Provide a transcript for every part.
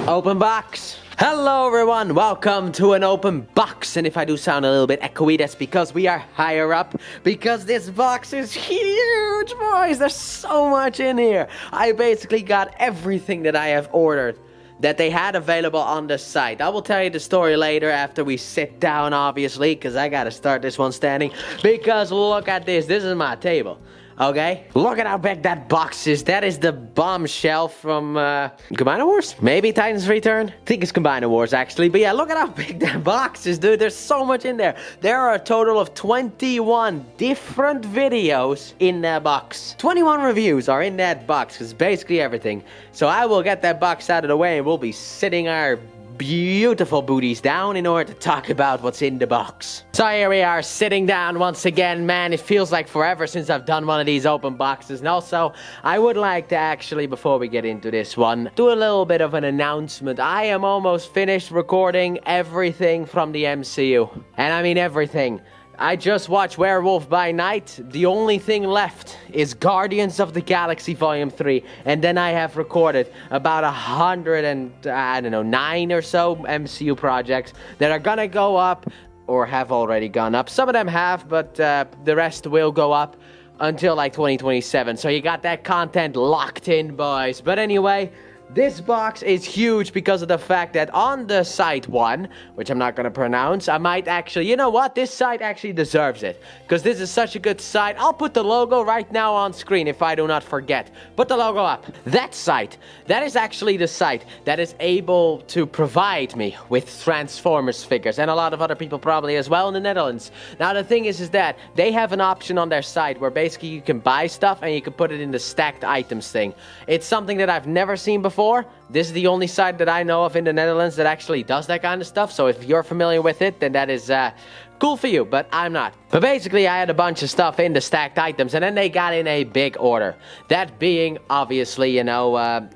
Open box. Hello everyone, welcome to an open box. And if I do sound a little bit echoey, that's because we are higher up, because this box is huge, boys. There's so much in here. I basically got everything that I have ordered that they had available on the site. I will tell you the story later after we sit down, obviously, because I gotta start this one standing. Because look at this is my table. Okay, look at how big that box is. That is the bombshell from Combiner Wars? Maybe Titans Return? I think it's Combiner Wars actually. But yeah, look at how big that box is, dude. There's so much in there. There are a total of 21 different videos in that box. 21 reviews are in that box, because basically everything. So I will get that box out of the way and we'll be sitting our beautiful booties down in order to talk about what's in the box. So here we are sitting down once again. Man, it feels like forever since I've done one of these open boxes. And also, I would like to actually, before we get into this one, do a little bit of an announcement. I am almost finished recording everything from the MCU. And I mean everything. I just watched Werewolf by Night. The only thing left is Guardians of the Galaxy Volume 3. And then I have recorded about 109 or so MCU projects that are gonna go up or have already gone up. Some of them have, but the rest will go up until like 2027. So you got that content locked in, boys. But anyway, this box is huge because of the fact that on the site one, which I'm not going to pronounce, I might actually, you know what, this site actually deserves it. Because this is such a good site. I'll put the logo right now on screen if I do not forget. Put the logo up. That site, that is actually the site that is able to provide me with Transformers figures. And a lot of other people probably as well in the Netherlands. Now the thing is that they have an option on their site where basically you can buy stuff and you can put it in the stacked items thing. It's something that I've never seen before. This is the only site that I know of in the Netherlands that actually does that kind of stuff. So if you're familiar with it, then that is cool for you, but I'm not. But basically, I had a bunch of stuff in the stacked items, and then they got in a big order. That being, obviously, you know,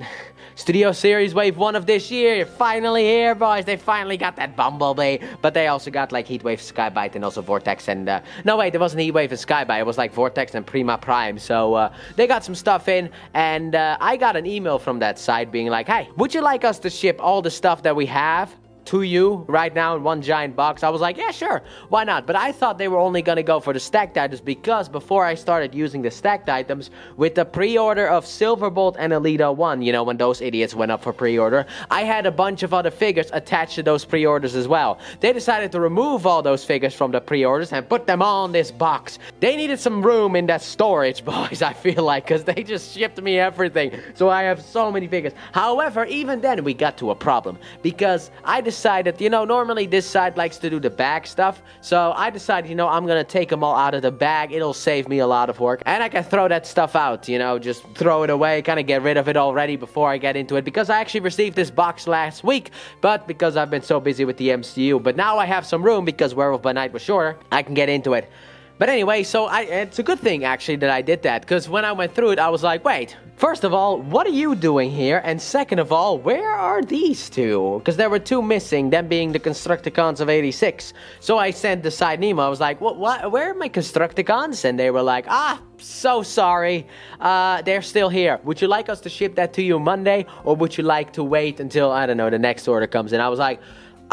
Studio Series Wave 1 of this year. Finally here, boys. They finally got that Bumblebee. But they also got, like, Heatwave, Skybite, and also Vortex, and, no, wait, it wasn't Heatwave and Skybite. It was, like, Vortex and Prima Prime. So, they got some stuff in, and, I got an email from that site being like, hey, would you like us to ship all the stuff that we have to you right now in one giant box? I was like, yeah, sure, why not? But I thought they were only gonna go for the stacked items, because before I started using the stacked items with the pre-order of Silverbolt and Alita 1, you know, when those idiots went up for pre-order, I had a bunch of other figures attached to those pre-orders as well. They decided to remove all those figures from the pre-orders and put them all in this box. They needed some room in that storage, boys, I feel like, because they just shipped me everything. So I have so many figures. However, even then we got to a problem, because I decided, you know, normally this side likes to do the bag stuff, so I decided, you know, I'm gonna take them all out of the bag. It'll save me a lot of work, and I can throw that stuff out, you know, just throw it away, kind of get rid of it already before I get into it, because I actually received this box last week, but because I've been so busy with the MCU, but now I have some room because Werewolf by Night was shorter, I can get into it. But anyway, so it's a good thing, actually, that I did that, because when I went through it, I was like, wait, first of all, what are you doing here? And second of all, where are these two? Because there were two missing, them being the Constructicons of 86. So I sent the side an email. I was like, what? Where are my Constructicons? And they were like, so sorry, they're still here. Would you like us to ship that to you Monday? Or would you like to wait until, I don't know, the next order comes in? I was like,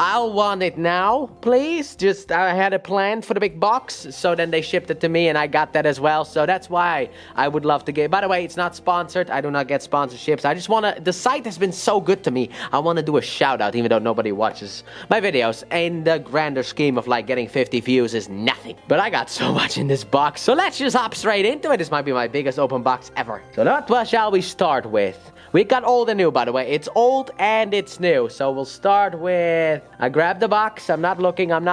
I'll want it now, please. Just, I had a plan for the big box, so then they shipped it to me, and I got that as well. So that's why I would love to get. By the way, it's not sponsored. I do not get sponsorships. I just want to, the site has been so good to me. I want to do a shout out, even though nobody watches my videos. In the grander scheme of like getting 50 views is nothing. But I got so much in this box, so let's just hop straight into it. This might be my biggest open box ever. So what shall we start with? We got old and new, by the way. It's old and it's new. So we'll start with, I grabbed the box. I'm not looking. It's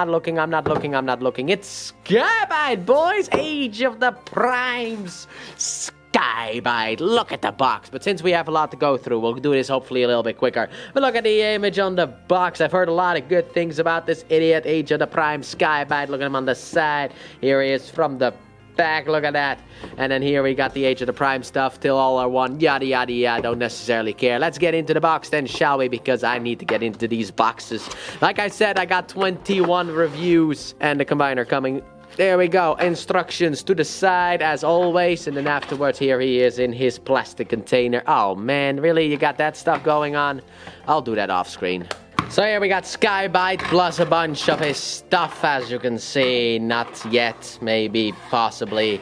Skybite, boys. Age of the Primes. Skybite. Look at the box. But since we have a lot to go through, we'll do this hopefully a little bit quicker. But look at the image on the box. I've heard a lot of good things about this idiot. Age of the Prime Skybite. Look at him on the side. Here he is from the back, look at that. And then here we got the Age of the Prime stuff, till all are one, yada yada yada, don't necessarily care. Let's get into the box then, shall we? Because I need to get into these boxes. Like I said, I got 21 reviews and the combiner coming There we go. Instructions to the side as always. And then afterwards, here he is in his plastic container. Oh man, really? You got that stuff going on? I'll do that off screen. So here we got Skybite plus a bunch of his stuff, as you can see. Not yet, maybe, possibly.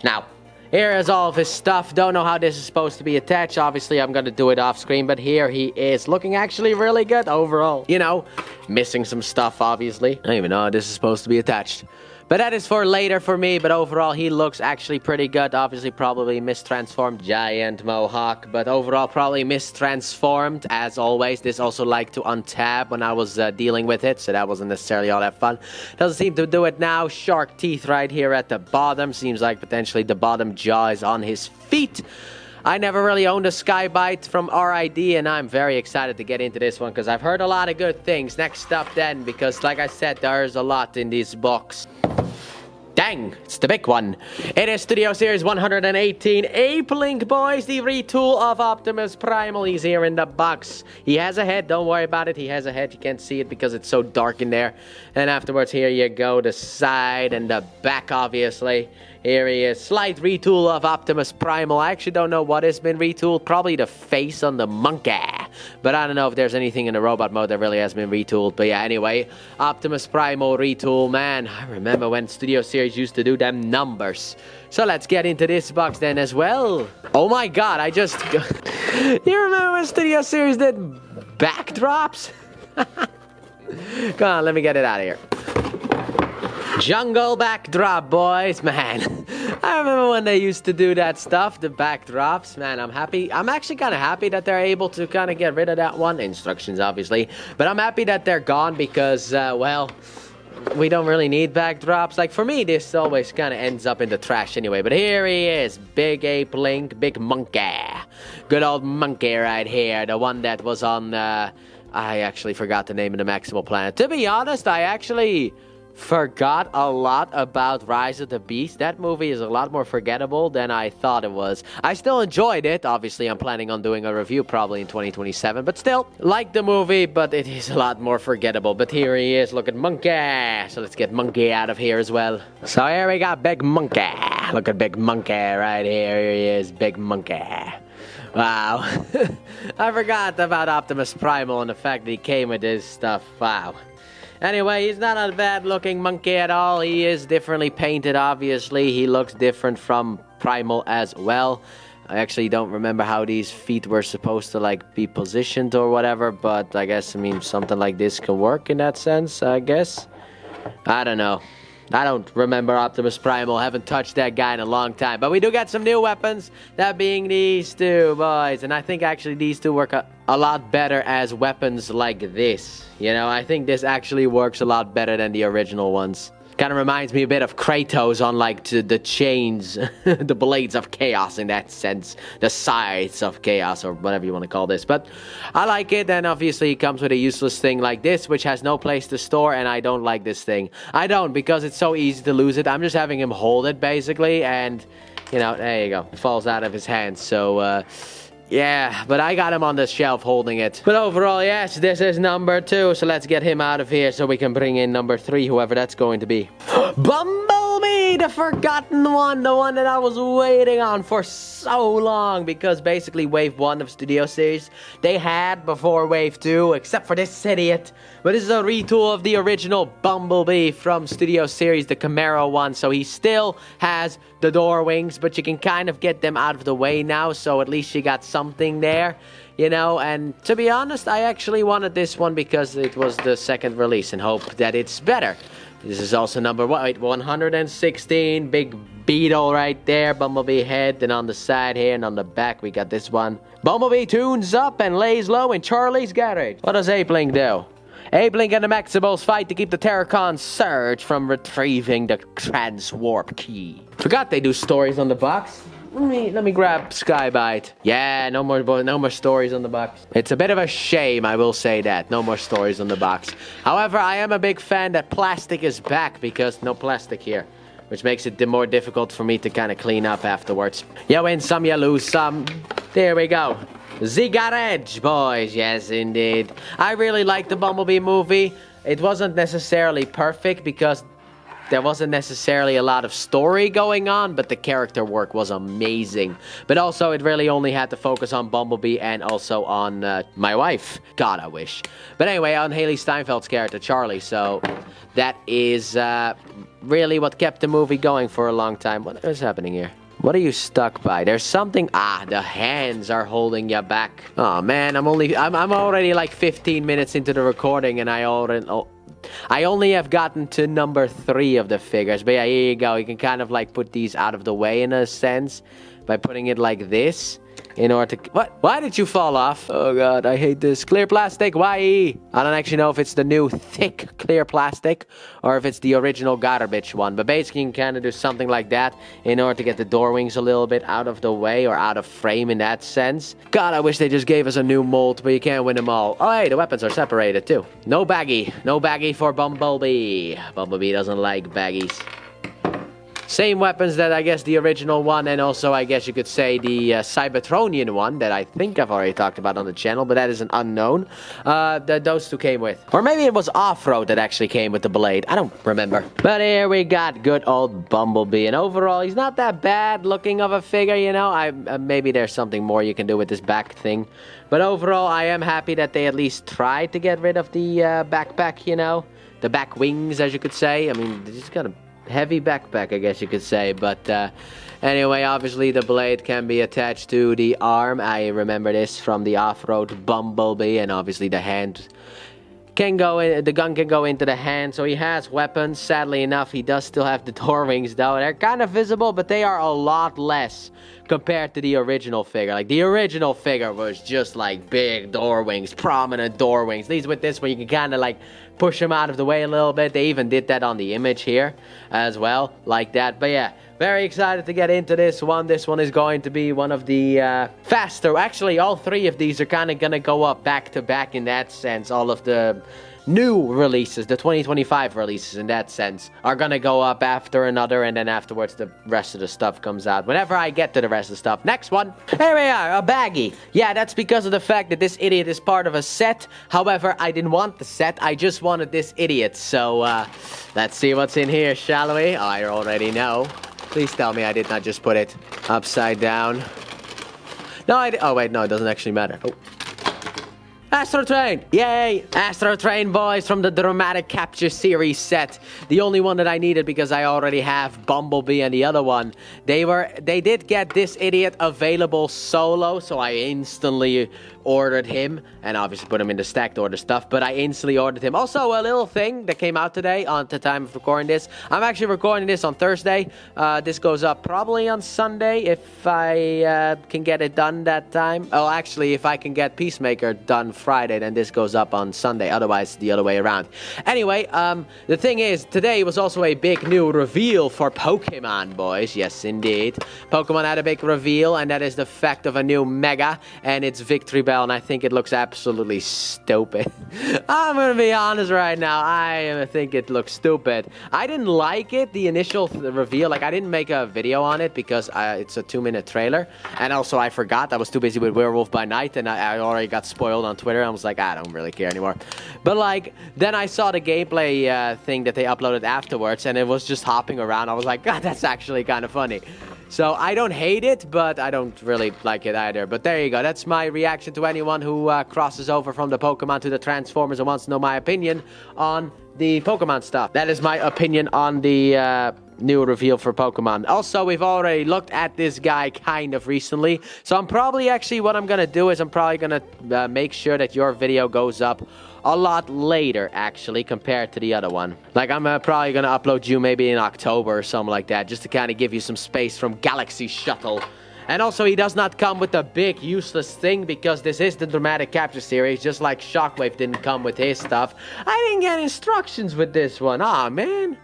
Now, here is all of his stuff. Don't know how this is supposed to be attached. Obviously, I'm gonna do it off screen, but here he is. Looking actually really good overall. You know, missing some stuff, obviously. I don't even know how this is supposed to be attached. But that is for later for me, but overall he looks actually pretty good. Obviously probably mistransformed giant mohawk, but overall probably mistransformed as always. This also liked to untab when I was dealing with it, so that wasn't necessarily all that fun. Doesn't seem to do it now. Shark teeth right here at the bottom. Seems like potentially the bottom jaw is on his feet. I never really owned a Skybite from RID, and I'm very excited to get into this one because I've heard a lot of good things. Next up then, because like I said, there's a lot in this box. Dang, it's the big one. It is Studio Series 118 Ape-Link, boys, the retool of Optimus Primal. He's here in the box. He has a head, don't worry about it. He has a head, you can't see it because it's so dark in there. And afterwards, here you go, the side and the back, obviously. Here he is, slight retool of Optimus Primal. I actually don't know what has been retooled. Probably the face on the monkey. But I don't know if there's anything in the robot mode that really has been retooled. But yeah, anyway, Optimus Primal retool, man. I remember when Studio Series used to do them numbers. So let's get into this box then as well. Oh my god, I just... You remember when Studio Series did backdrops? Come on, let me get it out of here. Jungle backdrop, boys, man. I remember when they used to do that stuff, the backdrops. Man, I'm happy. I'm actually kind of happy that they're able to kind of get rid of that one. Instructions, obviously. But I'm happy that they're gone because, well, we don't really need backdrops. Like, for me, this always kind of ends up in the trash anyway. But here he is. Big Ape-Link, big monkey. Good old monkey right here. The one that was on, I actually forgot the name of the Maximal Planet. To be honest, I actually... forgot a lot about Rise of the Beast. That movie is a lot more forgettable than I thought it was. I still enjoyed it. Obviously, I'm planning on doing a review probably in 2027. But still, like the movie, but it is a lot more forgettable. But here he is. Look at Monkey. So let's get Monkey out of here as well. So here we got Big Monkey. Look at Big Monkey right here. Here he is. Big Monkey. Wow. I forgot about Optimus Primal and the fact that he came with this stuff. Wow. Anyway, he's not a bad-looking monkey at all. He is differently painted, obviously. He looks different from Primal as well. I actually don't remember how these feet were supposed to, like, be positioned or whatever. But I guess, I mean, something like this can work in that sense, I guess. I don't know. I don't remember Optimus Primal. Haven't touched that guy in a long time. But we do get some new weapons. That being these two, boys. And I think actually these two work a lot better as weapons like this. You know, I think this actually works a lot better than the original ones. Kind of reminds me a bit of Kratos on like the chains, the blades of chaos in that sense. The scythes of chaos or whatever you want to call this. But I like it, and obviously it comes with a useless thing like this, which has no place to store, and I don't like this thing. I don't, because it's so easy to lose it. I'm just having him hold it basically, and you know, there you go. It falls out of his hands, so yeah, but I got him on the shelf holding it. But overall, yes, this is number 2. So let's get him out of here so we can bring in number 3, whoever that's going to be. Bumblebee, the forgotten one. The one that I was waiting on for so long. Because basically Wave 1 of Studio Series, they had before Wave 2, except for this idiot. But this is a retool of the original Bumblebee from Studio Series, the Camaro one. So he still has the door wings, but you can kind of get them out of the way now. So at least you got something there, you know. And to be honest, I actually wanted this one because it was the second release and hope that it's better. This is also number 116, big beetle right there, Bumblebee head, and on the side here and on the back we got this one. Bumblebee tunes up and lays low in Charlie's garage. What does Ape-Link do? Ape-Link and the Maximals fight to keep the Terracon Surge from retrieving the Transwarp Key. Forgot they do stories on the box. Let me grab Skybite. Yeah, no more stories on the box. It's a bit of a shame, I will say that. No more stories on the box. However, I am a big fan that plastic is back because no plastic here, which makes it more difficult for me to kind of clean up afterwards. You win some, you lose some. There we go. The Garage, boys. Yes, indeed. I really liked the Bumblebee movie. It wasn't necessarily perfect because There wasn't necessarily a lot of story going on, but the character work was amazing. But also, it really only had to focus on Bumblebee and also on my wife. God, I wish. But anyway, on Haley Steinfeld's character, Charlie. So that is really what kept the movie going for a long time. What is happening here? What are you stuck by? There's something. Ah, the hands are holding you back. Oh man, I'm already like 15 minutes into the recording, and I only have gotten to number 3 of the figures. But yeah, here you go. You can kind of like put these out of the way in a sense by putting it like this. In order to... What? Why did you fall off? Oh god, I hate this. Clear plastic, why? I don't actually know if it's the new thick clear plastic or if it's the original garbage one. But basically, you can kind of do something like that in order to get the door wings a little bit out of the way or out of frame in that sense. God, I wish they just gave us a new mold, but you can't win them all. Oh, hey, the weapons are separated too. No baggie. No baggie for Bumblebee. Bumblebee doesn't like baggies. Same weapons that I guess the original one, and also I guess you could say the Cybertronian one that I think I've already talked about on the channel, but that is an unknown. That those two came with. Or maybe it was Off-Road that actually came with the blade. I don't remember. But here we got good old Bumblebee, and overall he's not that bad looking of a figure, you know. Maybe there's something more you can do with this back thing. But overall, I am happy that they at least tried to get rid of the backpack, you know. The back wings, as you could say. I mean, they just got a heavy backpack, I guess you could say. But anyway, obviously the blade can be attached to the arm. I remember this from the Off-Road Bumblebee, and obviously the hand can go in, the gun can go into the hand. So he has weapons. Sadly enough, he does still have the door wings though. They're kind of visible, but they are a lot less compared to the original figure. Like the original figure was just like big door wings, prominent door wings. These with this one, you can kind of like push them out of the way a little bit. They even did that on the image here as well, like that. But yeah, very excited to get into this one. This one is going to be one of the faster. Actually, all 3 of these are kind of going to go up back to back in that sense. All of the new releases, the 2025 releases in that sense, are gonna go up after another, and then afterwards the rest of the stuff comes out whenever I get to the rest of the stuff. Next one. Here we are, a baggie. Yeah, that's because of the fact that this idiot is part of a set. However, I didn't want the set, I just wanted this idiot. So let's see what's in here, shall we? Oh, I already know. Please tell me I did not just put it upside down. No, oh wait, no, it doesn't actually matter. Oh. Astro Train! Yay! Astro Train boys from the Dramatic Capture series set. The only one that I needed because I already have Bumblebee and the other one. They did get this idiot available solo, so I instantly ordered him, and obviously put him in the stacked order stuff, but I instantly ordered him. Also, a little thing that came out today on the time of recording this. I'm actually recording this on Thursday. This goes up probably on Sunday if I can get it done that time. Oh, actually, if I can get Peacemaker done Friday, then this goes up on Sunday. Otherwise, the other way around. Anyway, the thing is, today was also a big new reveal for Pokemon, boys. Yes, indeed. Pokemon had a big reveal, and that is the fact of a new Mega, and it's Victory Bell, and I think it looks absolutely stupid. I'm gonna be honest right now. I think it looks stupid. I didn't like it, the initial reveal. Like, I didn't make a video on it because it's a 2-minute trailer, and also I forgot. I was too busy with Werewolf by Night, and I already got spoiled on Twitter. I was like, I don't really care anymore. But like, then I saw the gameplay thing that they uploaded afterwards, and it was just hopping around. I was like, God, that's actually kind of funny. So I don't hate it, but I don't really like it either. But there you go. That's my reaction to anyone who crosses over from the Pokemon to the Transformers and wants to know my opinion on the Pokemon stuff. That is my opinion on the new reveal for Pokemon. Also, we've already looked at this guy kind of recently. So I'm probably actually, what I'm going to do is I'm probably going to make sure that your video goes up a lot later, actually, compared to the other one. Like, I'm probably gonna upload you maybe in October or something like that, just to kind of give you some space from Galaxy Shuttle. And also, he does not come with a big, useless thing, because this is the Dramatic Capture series, just like Shockwave didn't come with his stuff. I didn't get instructions with this one. Aw, man.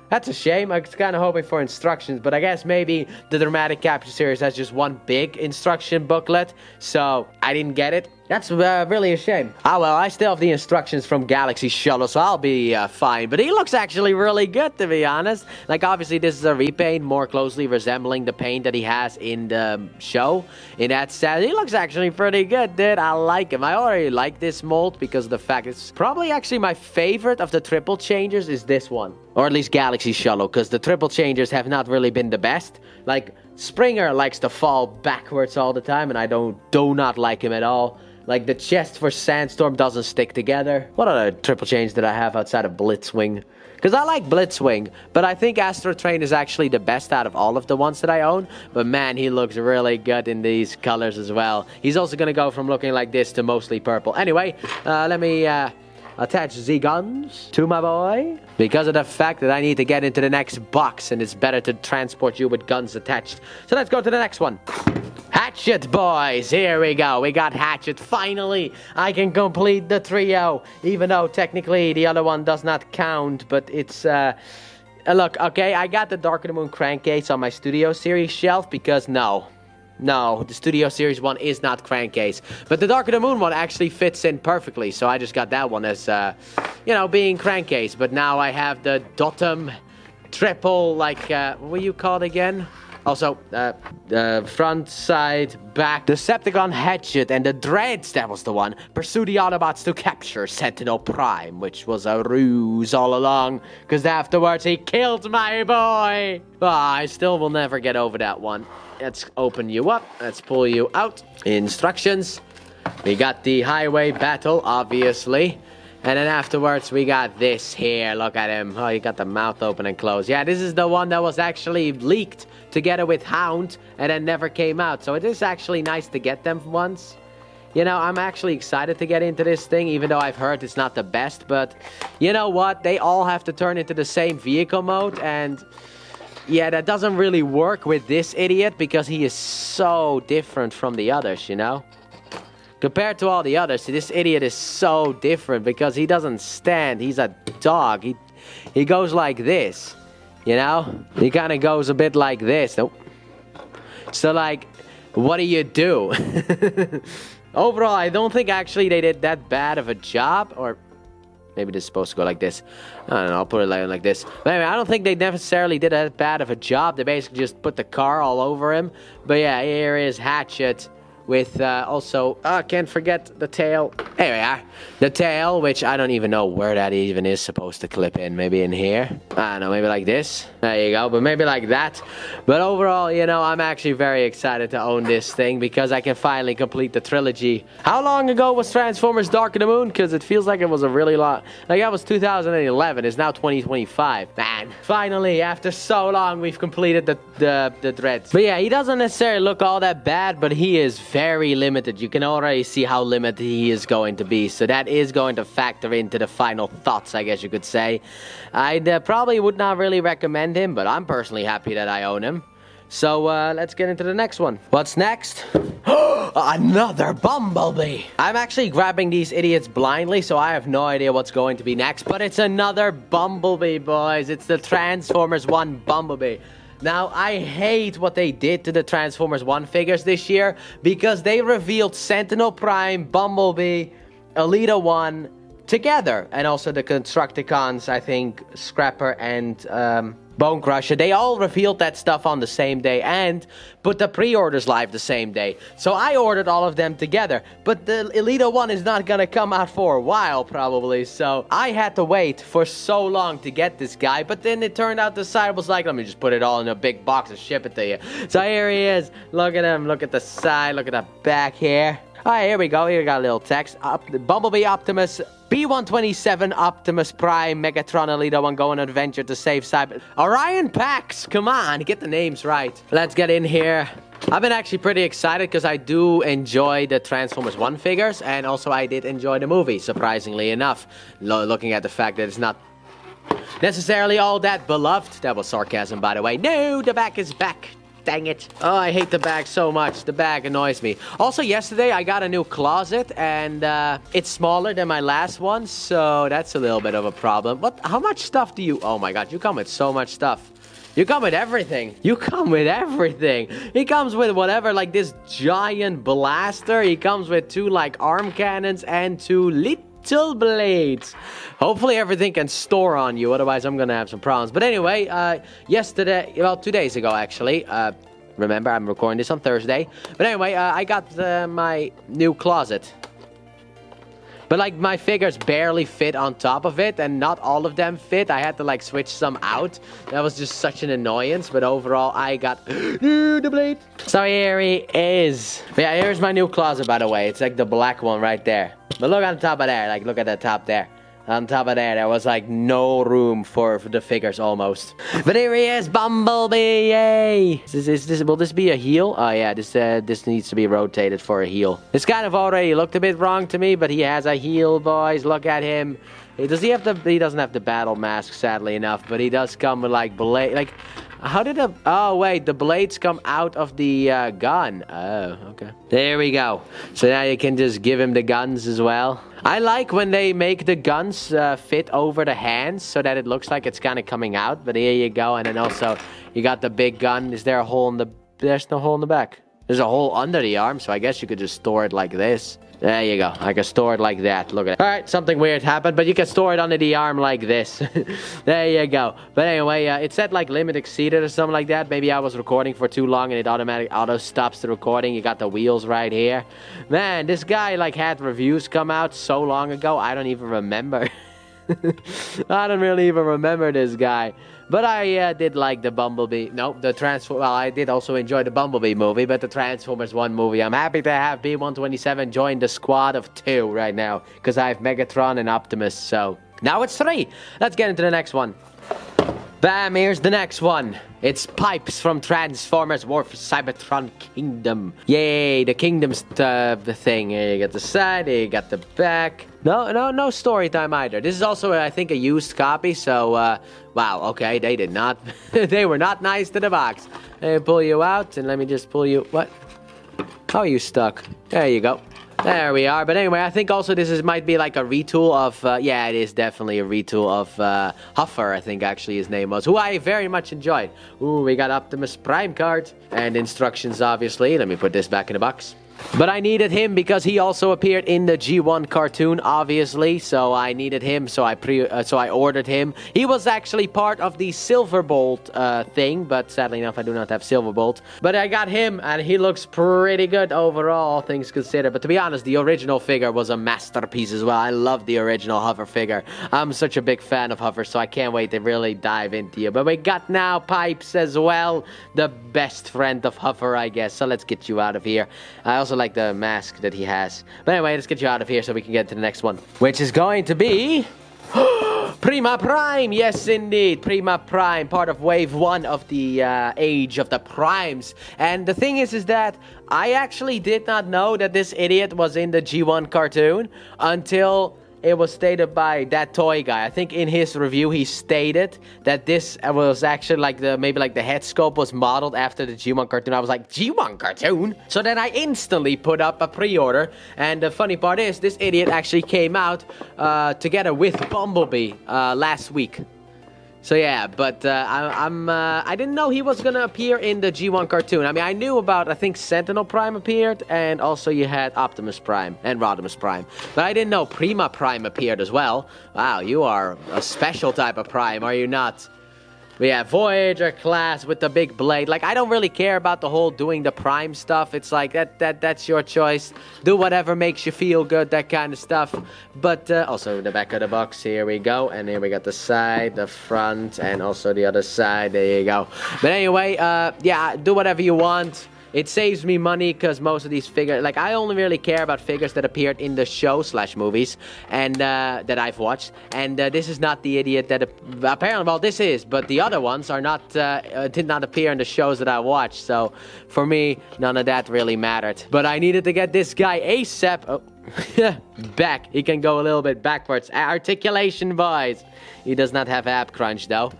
That's a shame. I was kind of hoping for instructions, but I guess maybe the Dramatic Capture series has just one big instruction booklet, so I didn't get it. That's really a shame. Ah, well, I still have the instructions from Galaxy Shuttle, so I'll be fine. But he looks actually really good, to be honest. Like, obviously, this is a repaint, more closely resembling the paint that he has in the show. In that set, he looks actually pretty good, dude. I like him. I already like this mold because of the fact it's probably actually my favorite of the triple changers is this one. Or at least Galaxy Shuttle, because the triple changers have not really been the best. Like, Springer likes to fall backwards all the time, and I do not like him at all. Like, the chest for Sandstorm doesn't stick together. What other triple change did I have outside of Blitzwing? Because I like Blitzwing, but I think Astro Train is actually the best out of all of the ones that I own. But man, he looks really good in these colors as well. He's also going to go from looking like this to mostly purple. Anyway, let me attach Z-Guns to my boy. Because of the fact that I need to get into the next box, and it's better to transport you with guns attached. So let's go to the next one. Hatchet, boys. Here we go. We got Hatchet. Finally, I can complete the trio. Even though technically the other one does not count. But it's, look, okay, I got the Dark of the Moon crankcase on my Studio Series shelf because no, the Studio Series one is not crankcase. But the Dark of the Moon one actually fits in perfectly. So I just got that one as, you know, being crankcase. But now I have the Dotum triple, like, what were you called again? Also, front, side, back, Decepticon Hatchet, and the Dreads, that was the one. Pursue the Autobots to capture Sentinel Prime, which was a ruse all along, because afterwards he killed my boy. Oh, I still will never get over that one. Let's open you up. Let's pull you out. Instructions. We got the highway battle, obviously. And then afterwards, we got this here. Look at him. Oh, he got the mouth open and closed. Yeah, this is the one that was actually leaked together with Hound and then never came out. So it is actually nice to get them once. You know, I'm actually excited to get into this thing, even though I've heard it's not the best. But you know what? They all have to turn into the same vehicle mode. And yeah, that doesn't really work with this idiot because he is so different from the others, you know? Compared to all the others, this idiot is so different because he doesn't stand. He's a dog. He goes like this, you know? He kind of goes a bit like this. Nope. So, like, what do you do? Overall, I don't think actually they did that bad of a job. Or maybe this is supposed to go like this. I don't know. I'll put it like this. But anyway, I don't think they necessarily did that bad of a job. They basically just put the car all over him. But yeah, here is Hatchet. With also, can't forget the tail. Here we are. The tail, which I don't even know where that even is supposed to clip in. Maybe in here. I don't know, maybe like this. There you go, but maybe like that. But overall, you know, I'm actually very excited to own this thing because I can finally complete the trilogy. How long ago was Transformers Dark of the Moon? Because it feels like it was a really long... Like, that was 2011. It's now 2025. Man, finally, after so long, we've completed the Dreads. But yeah, he doesn't necessarily look all that bad, but he is very limited. You can already see how limited he is going to be. So that is going to factor into the final thoughts, I guess you could say. I probably would not really recommend him, but I'm personally happy that I own him. So let's get into the next one. What's next? Another Bumblebee! I'm actually grabbing these idiots blindly, so I have no idea what's going to be next. But it's another Bumblebee, boys. It's the Transformers 1 Bumblebee. Now, I hate what they did to the Transformers 1 figures this year because they revealed Sentinel Prime, Bumblebee, Elita 1 together. And also the Constructicons, I think, Scrapper and Bone Crusher. They all revealed that stuff on the same day and put the pre-orders live the same day. So I ordered all of them together. But the Elita 1 is not gonna come out for a while, probably. So I had to wait for so long to get this guy. But then it turned out the side was like, let me just put it all in a big box and ship it to you. So here he is. Look at him. Look at the side. Look at the back here. Alright, here we go. Here we got a little text. Bumblebee Optimus, B-127 Optimus Prime, Megatron Elita 1 go on an adventure to save Cyber... Orion Pax! Come on, get the names right. Let's get in here. I've been actually pretty excited because I do enjoy the Transformers 1 figures, and also I did enjoy the movie, surprisingly enough. Looking at the fact that it's not necessarily all that beloved. That was sarcasm, by the way. No, the back is back. Dang it. Oh, I hate the bag so much. The bag annoys me. Also, yesterday, I got a new closet, and it's smaller than my last one, so that's a little bit of a problem. How much stuff do you... Oh my god, you come with so much stuff. You come with everything. You come with everything. He comes with whatever, like this giant blaster. He comes with 2 like arm cannons and 2 little blades. Hopefully everything can store on you, otherwise I'm gonna have some problems. But anyway, yesterday, well, 2 days ago actually, remember I'm recording this on Thursday. But anyway, I got my new closet. But like my figures barely fit on top of it, and not all of them fit. I had to like switch some out. That was just such an annoyance, but overall I got the blade. So here he is. But yeah, here's my new closet, by the way. It's like the black one right there. But look on top of there, like look at the top there. On top of there was like no room for the figures almost. But here he is, Bumblebee, yay! Will this be a heel? Oh yeah, this needs to be rotated for a heel. This kind of already looked a bit wrong to me, but he has a heel, boys. Look at him. He doesn't have the battle mask, sadly enough, but he does come with like blade, like, how did oh wait, the blades come out of the gun. Oh, okay. There we go. So now you can just give him the guns as well. I like when they make the guns fit over the hands so that it looks like it's kind of coming out. But here you go. And then also you got the big gun. Is there a hole in the... There's no hole in the back. There's a hole under the arm. So I guess you could just store it like this. There you go. I can store it like that. Look at it. Alright, something weird happened, but you can store it under the arm like this. There you go. But anyway, it said like limit exceeded or something like that. Maybe I was recording for too long and it auto stops the recording. You got the wheels right here. Man, this guy like had reviews come out so long ago. I don't even remember. I don't really even remember this guy. But I did like the Bumblebee. No, the Well, I did also enjoy the Bumblebee movie, but the Transformers 1 movie. I'm happy to have B127 join the squad of 2 right now, because I have Megatron and Optimus, so... Now it's 3! Let's get into the next one. Bam, here's the next one. It's Pipes from Transformers War for Cybertron Kingdom. Yay, the Kingdom's the thing. Here you got the side, here you got the back. No story time either. This is also, I think, a used copy, so, wow, okay, they did not, they were not nice to the box. Let me pull you out, and let me just pull you, what? How are you stuck? There you go. There we are. But anyway, I think also this might be like a retool of... yeah, it is definitely a retool of Huffer, I think actually his name was. Who I very much enjoyed. Ooh, we got Optimus Prime card. And instructions, obviously. Let me put this back in the box. But I needed him because he also appeared in the G1 cartoon, obviously. So I needed him, so I ordered him. He was actually part of the Silverbolt thing, but sadly enough, I do not have Silverbolt. But I got him, and he looks pretty good overall, all things considered. But to be honest, the original figure was a masterpiece as well. I love the original Hover figure. I'm such a big fan of Hover, so I can't wait to really dive into you. But we got now Pipes as well, the best friend of Hover, I guess. So let's get you out of here. I also like the mask that he has. But anyway, let's get you out of here so we can get to the next one, which is going to be Prima Prime. Yes, indeed, Prima Prime, part of Wave 1 of the Age of the Primes. And the thing is that I actually did not know that this idiot was in the G1 cartoon until it was stated by that toy guy. I think in his review he stated that this was actually like maybe the head sculpt was modeled after the G1 cartoon. I was like, G1 cartoon? So then I instantly put up a pre-order, and the funny part is this idiot actually came out together with Bumblebee last week. So yeah, but I didn't know he was gonna appear in the G1 cartoon. I mean, I knew about, I think Sentinel Prime appeared, and also you had Optimus Prime and Rodimus Prime. But I didn't know Prima Prime appeared as well. Wow, you are a special type of Prime, are you not? We have Voyager class with the big blade. Like, I don't really care about the whole doing the Prime stuff. It's like, that's your choice. Do whatever makes you feel good, that kind of stuff. But also the back of the box, here we go. And here we got the side, the front, and also the other side. There you go. But anyway, yeah, do whatever you want. It saves me money because most of these figures, like, I only really care about figures that appeared in the show / movies and that I've watched. And this is not the idiot that apparently, well, this is, but the other ones are not did not appear in the shows that I watched. So for me, none of that really mattered. But I needed to get this guy ASAP. Oh. Back. He can go a little bit backwards. Articulation, boys. He does not have ab crunch though.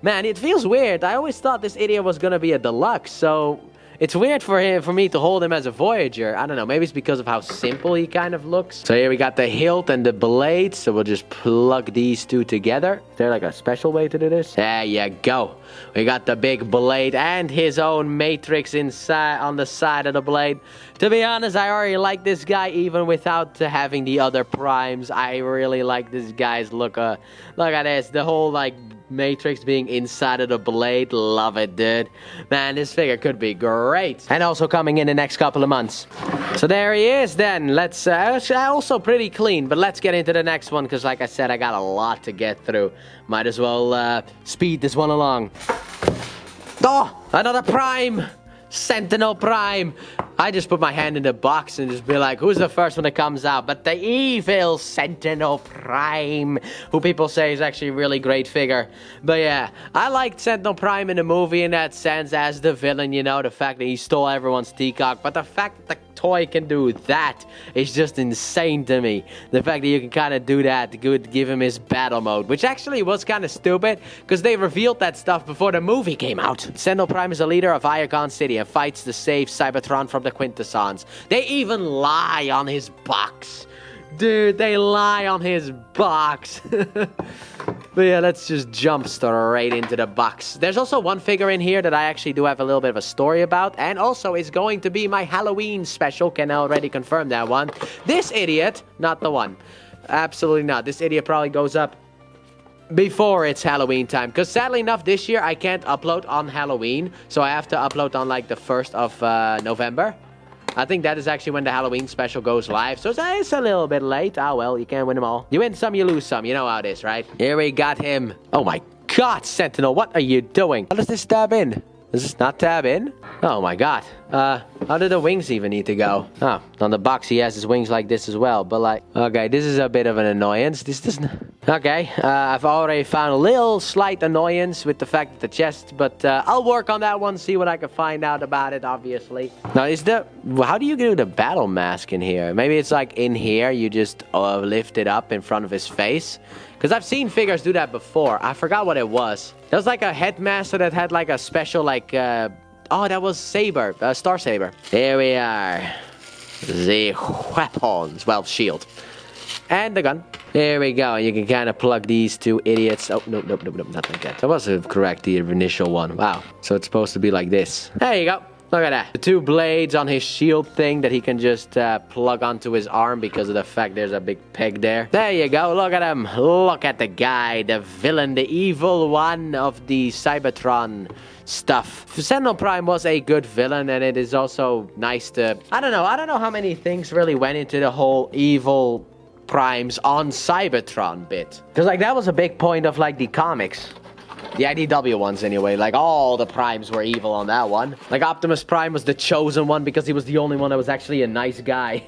Man, it feels weird. I always thought this idiot was gonna be a deluxe, so It's weird for me to hold him as a Voyager. I don't know, maybe it's because of how simple he kind of looks. So here we got the hilt and the blade, so we'll just plug these two together. Is there like a special way to do this? There you go. We got the big blade and his own matrix inside on the side of the blade. To be honest, I already like this guy even without having the other primes. I really like this guy's look. Look at this, the whole like matrix being inside of the blade. Love it, dude. Man, this figure could be great. And also coming in the next couple of months. So there he is then. Let's also pretty clean, but let's get into the next one because like I said, I got a lot to get through. Might as well speed this one along. Oh, another prime. Sentinel Prime. I just put my hand in the box and just be like, who's the first one that comes out? But the evil Sentinel Prime, who people say is actually a really great figure. But yeah, I liked Sentinel Prime in the movie in that sense as the villain, you know, the fact that he stole everyone's teacock. But the fact that the toy can do that is just insane to me. The fact that you can kind of do that could give him his battle mode, which actually was kind of stupid because they revealed that stuff before the movie came out. Sentinel Prime is a leader of Iacon City and fights to save Cybertron from the Quintessons. They even lie on his box. Dude, they lie on his box. But yeah, let's just jump straight into the box. There's also one figure in here that I actually do have a little bit of a story about. And also is going to be my Halloween special. Can already confirm that one. This idiot, not the one. Absolutely not. This idiot probably goes up before it's Halloween time. Because sadly enough, this year I can't upload on Halloween. So I have to upload on like the 1st of November. I think that is actually when the Halloween special goes live. So it's a little bit late. Ah, well, you can't win them all. You win some, you lose some. You know how it is, right? Here we got him. Oh my God, Sentinel, what are you doing? How does this tab in? Does this not tab in? Oh my God. How do the wings even need to go? Oh, on the box he has his wings like this as well. But like, okay, this is a bit of an annoyance. This doesn't... Okay, I've already found a little slight annoyance with the fact that the chest, but I'll work on that one, see what I can find out about it, obviously. Now, how do you do the battle mask in here? Maybe it's like in here, you just lift it up in front of his face. Because I've seen figures do that before. I forgot what it was. There was like a headmaster that had like a special like... oh, that was Saber. Star Saber. Here we are. The weapons. Well, shield. And the gun. There we go. You can kind of plug these two idiots. Oh, nope, not like that. That was correct, the initial one. Wow. So it's supposed to be like this. There you go. Look at that. The two blades on his shield thing that he can just plug onto his arm because of the fact there's a big peg there. There you go. Look at him. Look at the guy, the villain, the evil one of the Cybertron stuff. Sentinel Prime was a good villain, and it is also nice to... I don't know how many things really went into the whole evil primes on Cybertron bit. Because like that was a big point of like the comics. The IDW ones anyway, like all the primes were evil on that one. Like Optimus Prime was the chosen one because he was the only one that was actually a nice guy.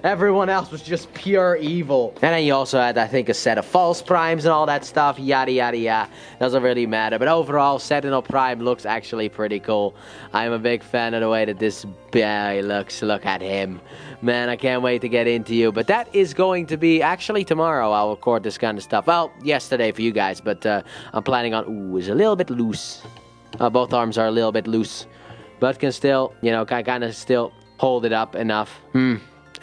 Everyone else was just pure evil. And then you also had, I think, a set of false primes and all that stuff, yada yada yada. Doesn't really matter, but overall, Sentinel Prime looks actually pretty cool. I'm a big fan of the way that this guy looks. Look at him. Man, I can't wait to get into you. But that is going to be, actually tomorrow I'll record this kind of stuff. Well, yesterday for you guys, but I'm planning on, ooh, it's a little bit loose. Both arms are a little bit loose, but can still, you know, kind of still hold it up enough.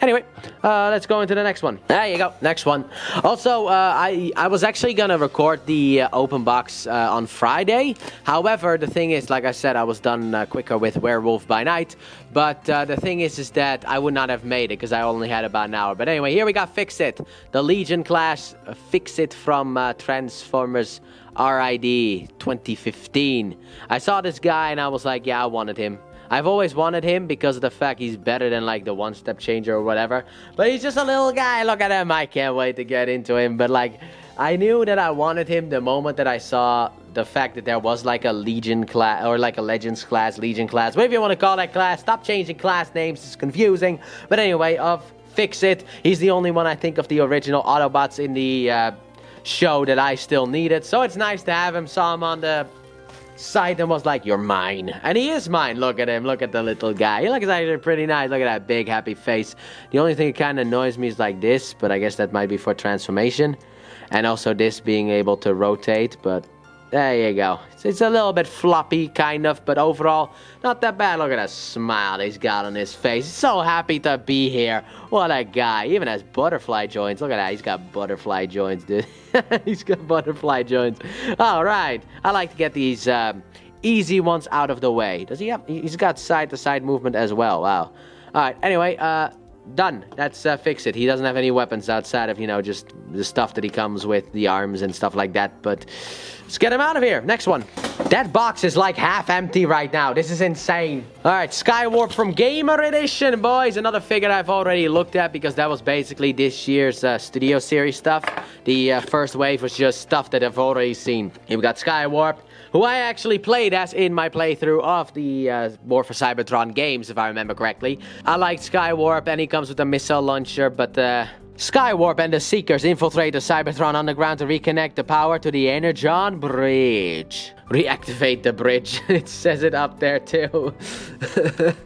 Anyway, let's go into the next one. There you go, next one. Also, I was actually gonna record the open box on Friday. However, the thing is, like I said, I was done quicker with Werewolf by Night. But the thing is that I would not have made it because I only had about an hour. But anyway, here we got Fix-It, the Legion class Fix-It from Transformers RID 2015. I saw this guy and I was like, yeah, I wanted him. I've always wanted him because of the fact he's better than like the one-step changer or whatever. But he's just a little guy. Look at him. I can't wait to get into him. But like, I knew that I wanted him the moment that I saw the fact that there was like a Legion class or like a Legends class, Legion class, whatever you want to call that class. Stop changing class names. It's confusing. But anyway, Fix-It. He's the only one I think of the original Autobots in the show that I still needed. So it's nice to have him. Saw him on the site and was like, you're mine. And he is mine. Look at him. Look at the little guy. He looks actually pretty nice. Look at that big happy face. The only thing that kind of annoys me is like this, but I guess that might be for transformation. And also this being able to rotate, but There you go. It's a little bit floppy, kind of, but overall, not that bad. Look at that smile he's got on his face. He's so happy to be here. What a guy. He even has butterfly joints. Look at that. He's got butterfly joints, dude. He's got butterfly joints. All right. I like to get these easy ones out of the way. Does he have... He's got side-to-side movement as well. Wow. All right. Anyway, done. That's fix it. He doesn't have any weapons outside of, you know, just the stuff that he comes with, the arms and stuff like that. But let's get him out of here. Next one. That box is like half empty right now. This is insane. All right, Skywarp from Gamer Edition, boys. Another figure I've already looked at because that was basically this year's Studio Series stuff. The first wave was just stuff that I've already seen. Here we got Skywarp, who I actually played as in my playthrough of the War for Cybertron games, if I remember correctly. I like Skywarp, and he comes with a missile launcher, but Skywarp and the Seekers infiltrate the Cybertron underground to reconnect the power to the Energon Bridge. Reactivate the bridge. It says it up there too.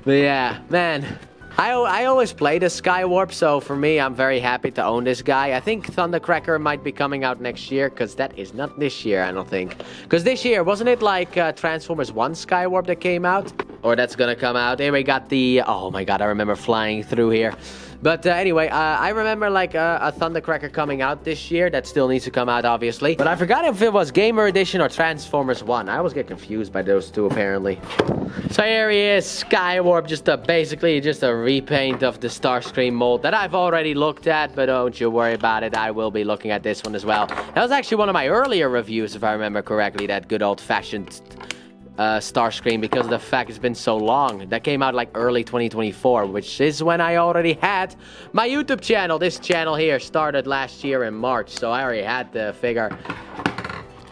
But yeah, man. I always play the Skywarp, so for me, I'm very happy to own this guy. I think Thundercracker might be coming out next year, because that is not this year, I don't think. Because this year, wasn't it like Transformers 1 Skywarp that came out? Or that's gonna come out. Here we got the... Oh my god, I remember flying through here. But anyway, I remember like a Thundercracker coming out this year. That still needs to come out, obviously. But I forgot if it was Gamer Edition or Transformers 1. I always get confused by those two, apparently. So here he is, Skywarp, basically just a repaint of the Starscream mold that I've already looked at. But don't you worry about it, I will be looking at this one as well. That was actually one of my earlier reviews, if I remember correctly. That good old-fashioned... Starscream, because of the fact it's been so long. That came out like early 2024, which is when I already had my YouTube channel. This channel here started last year in March, so I already had the figure.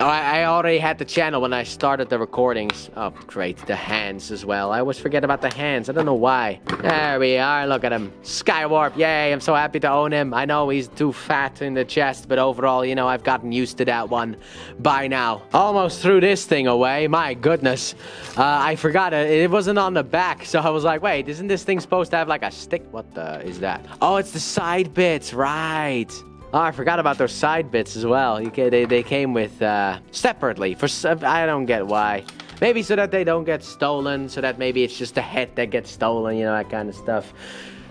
Oh, I already had the channel when I started the recordings. Oh, great. The hands as well. I always forget about the hands. I don't know why. There we are. Look at him. Skywarp. Yay. I'm so happy to own him. I know he's too fat in the chest, but overall, you know, I've gotten used to that one by now. Almost threw this thing away. My goodness. I forgot it wasn't on the back, so I was like, wait, isn't this thing supposed to have like a stick? What the is that? Oh, it's the side bits. Right. Oh, I forgot about those side bits as well. They came with separately. I don't get why. Maybe so that they don't get stolen. So that maybe it's just the head that gets stolen. You know, that kind of stuff.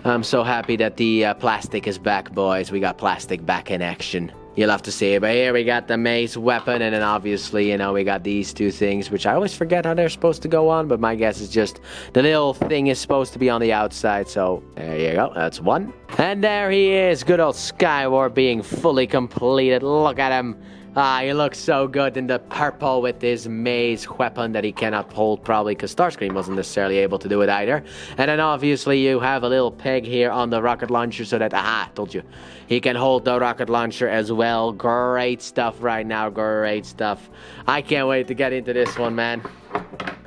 I'm so happy that the plastic is back, boys. We got plastic back in action. You'll have to see it. But here we got the mace weapon. And then obviously, you know, we got these two things, which I always forget how they're supposed to go on. But my guess is just the little thing is supposed to be on the outside. So there you go. That's one. And there he is. Good old Skywarp being fully completed. Look at him. Ah, he looks so good in the purple with his maze weapon that he cannot hold probably because Starscream wasn't necessarily able to do it either. And then obviously you have a little peg here on the rocket launcher so that, told you, he can hold the rocket launcher as well. Great stuff right now, great stuff. I can't wait to get into this one, man.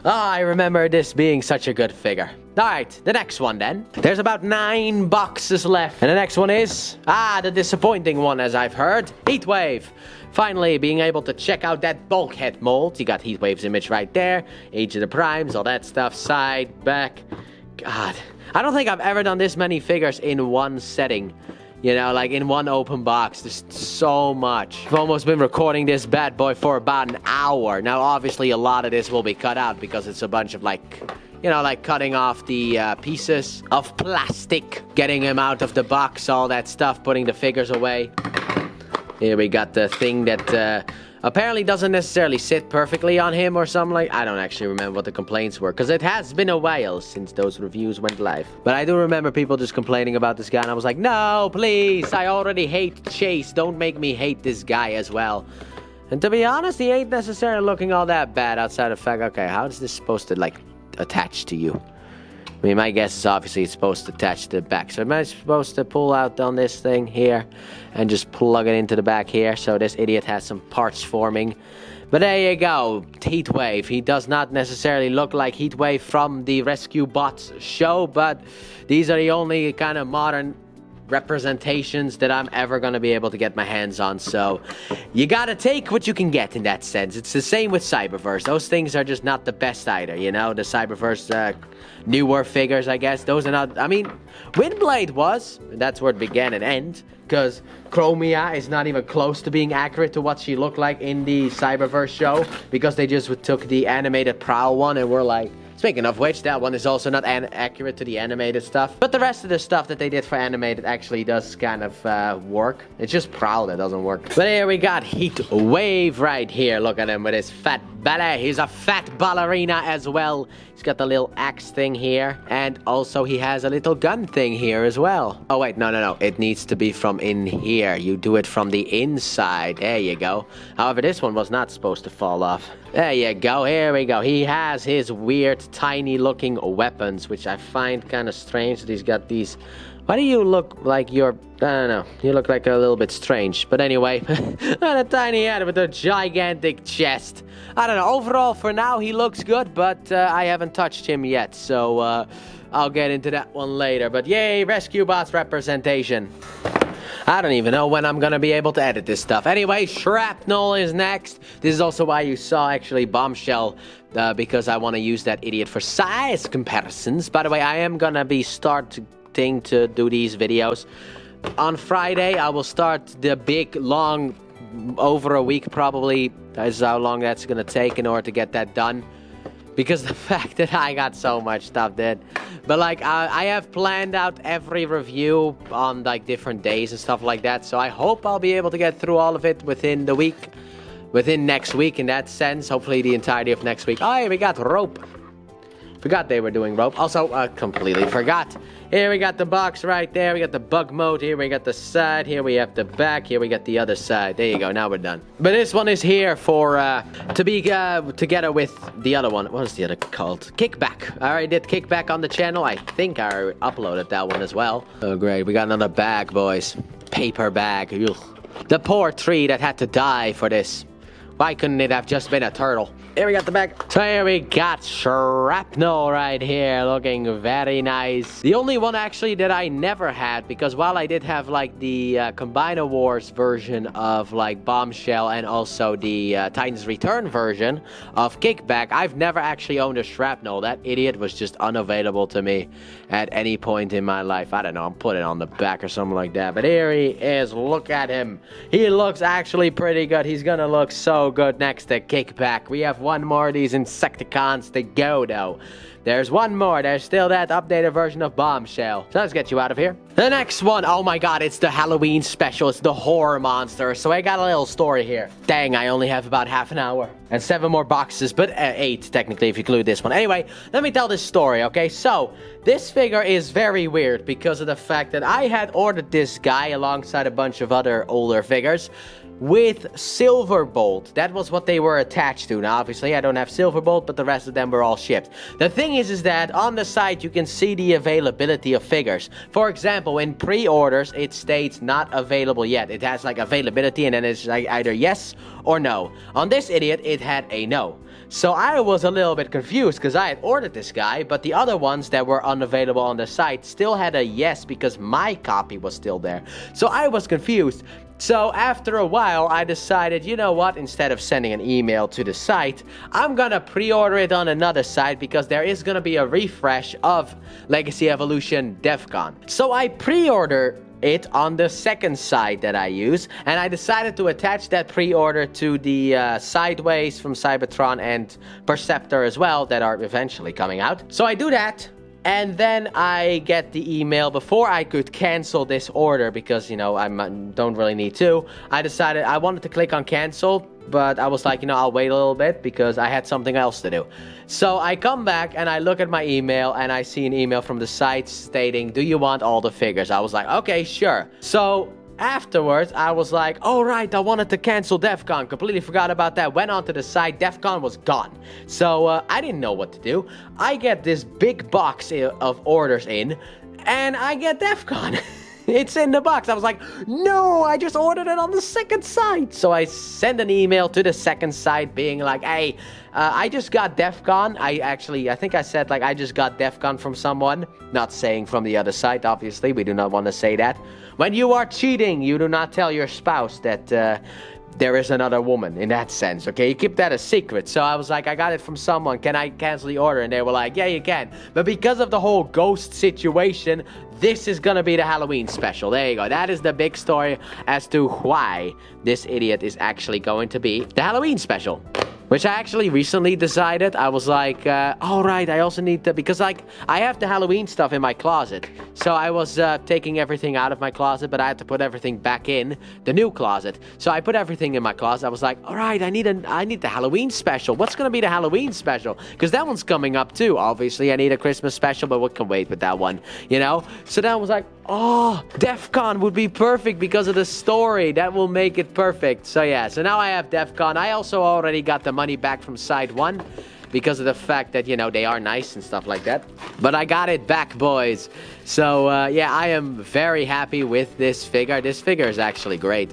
I remember this being such a good figure. Alright, the next one then. There's about 9 boxes left. And the next one is, the disappointing one as I've heard. Heatwave. Finally, being able to check out that bulkhead mold. You got Heatwave's image right there. Age of the Primes, all that stuff. Side, back. God. I don't think I've ever done this many figures in one setting. You know, like in one open box. There's so much. I've almost been recording this bad boy for about an hour. Now, obviously, a lot of this will be cut out because it's a bunch of like... You know, like cutting off the pieces of plastic, getting them out of the box, all that stuff, putting the figures away. Here we got the thing that apparently doesn't necessarily sit perfectly on him or something like. I don't actually remember what the complaints were, because it has been a while since those reviews went live. But I do remember people just complaining about this guy, and I was like, no, please, I already hate Chase. Don't make me hate this guy as well. And to be honest, he ain't necessarily looking all that bad outside of the fact, okay, how is this supposed to, like, attach to you? I mean, my guess is obviously it's supposed to attach to the back. So am I supposed to pull out on this thing here and just plug it into the back here? So this idiot has some parts forming. But there you go, Heatwave. He does not necessarily look like Heatwave from the Rescue Bots show, but these are the only kind of modern representations that I'm ever gonna be able to get my hands on. So you gotta take what you can get in that sense. It's the same with Cyberverse. Those things are just not the best either, you know? The Cyberverse newer figures, I guess. Those are not... I mean, Windblade was. That's where it began and ended. Because Chromia is not even close to being accurate to what she looked like in the Cyberverse show. Because they just took the animated Prowl one and were like... Speaking of which, that one is also not accurate to the animated stuff. But the rest of the stuff that they did for animated actually does kind of work. It's just Prowl that doesn't work. But here we got Heat Wave right here. Look at him with his fat belly. He's a fat ballerina as well. He's got the little axe thing here. And also he has a little gun thing here as well. Oh wait, no. It needs to be from in here. You do it from the inside. There you go. However, this one was not supposed to fall off. There you go. Here we go. He has his weird, tiny looking weapons, which I find kind of strange that he's got these... Why do you look like you're... I don't know. You look like a little bit strange. But anyway, not a tiny head with a gigantic chest. I don't know. Overall, for now, he looks good, but I haven't touched him yet. So I'll get into that one later. But yay, Rescue Bots representation. I don't even know when I'm gonna be able to edit this stuff. Anyway, Shrapnel is next. This is also why you saw, actually, Bombshell, because I want to use that idiot for size comparisons. By the way, I am gonna be starting to do these videos. On Friday, I will start the big, long, over a week probably, is how long that's gonna take in order to get that done. Because the fact that I got so much stuff, dude. But like, I have planned out every review on like different days and stuff like that. So I hope I'll be able to get through all of it within the week. Within next week in that sense. Hopefully the entirety of next week. Oh, yeah, we got rope. Forgot they were doing rope. Also, completely forgot. Here we got the box right there. We got the bug mode. Here we got the side. Here we have the back. Here we got the other side. There you go. Now we're done. But this one is here for to be together with the other one. What is the other called? Kickback. I already did Kickback on the channel. I think I uploaded that one as well. Oh, great. We got another bag, boys. Paper bag. Ugh. The poor tree that had to die for this. Why couldn't it have just been a turtle? Here we got the bag. So here we got Shrapnel right here, looking very nice. The only one actually that I never had, because while I did have like the Combiner Wars version of like Bombshell and also the Titan's Return version of Kickback, I've never actually owned a Shrapnel. That idiot was just unavailable to me at any point in my life. I don't know, I'm putting it on the back or something like that. But here he is, look at him. He looks actually pretty good. He's gonna look so good next to Kickback. We have one more of these Insecticons to go, though. There's one more. There's still that updated version of Bombshell. So let's get you out of here. The next one, oh my god, it's the Halloween special. It's the horror monster. So I got a little story here. Dang, I only have about half an hour. And 7 more boxes, but 8 technically if you include this one. Anyway, let me tell this story, okay? So, this figure is very weird because of the fact that I had ordered this guy alongside a bunch of other older figures with Silverbolt. That was what they were attached to. Now, obviously, I don't have Silverbolt, but the rest of them were all shipped. The thing is that on the site, you can see the availability of figures. For example, in pre-orders, it states not available yet. It has, like, availability, and then it's, like, either yes or no. On this idiot, it had a no. So I was a little bit confused, because I had ordered this guy, but the other ones that were unavailable on the site still had a yes, because my copy was still there. So I was confused. So after a while, I decided, you know what, instead of sending an email to the site, I'm gonna pre-order it on another site because there is gonna be a refresh of Legacy Evolution DEFCON. So I pre-ordered it on the second site that I use, and I decided to attach that pre-order to the Sideways from Cybertron and Perceptor as well that are eventually coming out. So I do that. And then I get the email before I could cancel this order because, you know, I don't really need to. I decided I wanted to click on cancel, but I was like, you know, I'll wait a little bit because I had something else to do. So I come back and I look at my email and I see an email from the site stating, do you want all the figures? I was like, okay, sure. So afterwards, I was like, oh right, I wanted to cancel DEFCON. Completely forgot about that. Went onto the site, DEFCON was gone. So I didn't know what to do. I get this big box of orders in, and I get DEFCON. It's in the box. I was like, no, I just ordered it on the second site. So I sent an email to the second site being like, hey, I just got DEFCON. I think I said, like, I just got DEFCON from someone. Not saying from the other site, obviously. We do not want to say that. When you are cheating, you do not tell your spouse that there is another woman in that sense, okay? You keep that a secret. So I was like, I got it from someone. Can I cancel the order? And they were like, yeah, you can. But because of the whole ghost situation, this is gonna be the Halloween special. There you go. That is the big story as to why this idiot is actually going to be the Halloween special. Which I actually recently decided. I was like, all right, I also need to, because like, I have the Halloween stuff in my closet. So I was taking everything out of my closet, but I had to put everything back in the new closet. So I put everything in my closet. I was like, all right, I need the Halloween special. What's gonna be the Halloween special? Because that one's coming up too. Obviously, I need a Christmas special, but what can wait with that one, you know? So then I was like, oh, DEFCON would be perfect because of the story. That will make it perfect. So yeah, so now I have DEFCON. I also already got the money back from side 1 because of the fact that, you know, they are nice and stuff like that. But I got it back, boys. So yeah, I am very happy with this figure. This figure is actually great.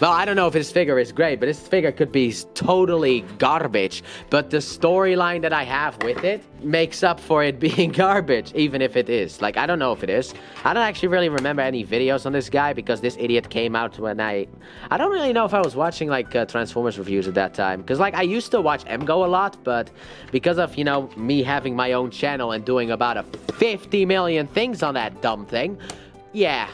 Well, I don't know if his figure is great, but this figure could be totally garbage. But the storyline that I have with it makes up for it being garbage, even if it is. Like, I don't know if it is. I don't actually really remember any videos on this guy because this idiot came out when I don't really know if I was watching, like, Transformers reviews at that time. Because, like, I used to watch MGO a lot, but because of, you know, me having my own channel and doing about 50 million things on that dumb thing, yeah.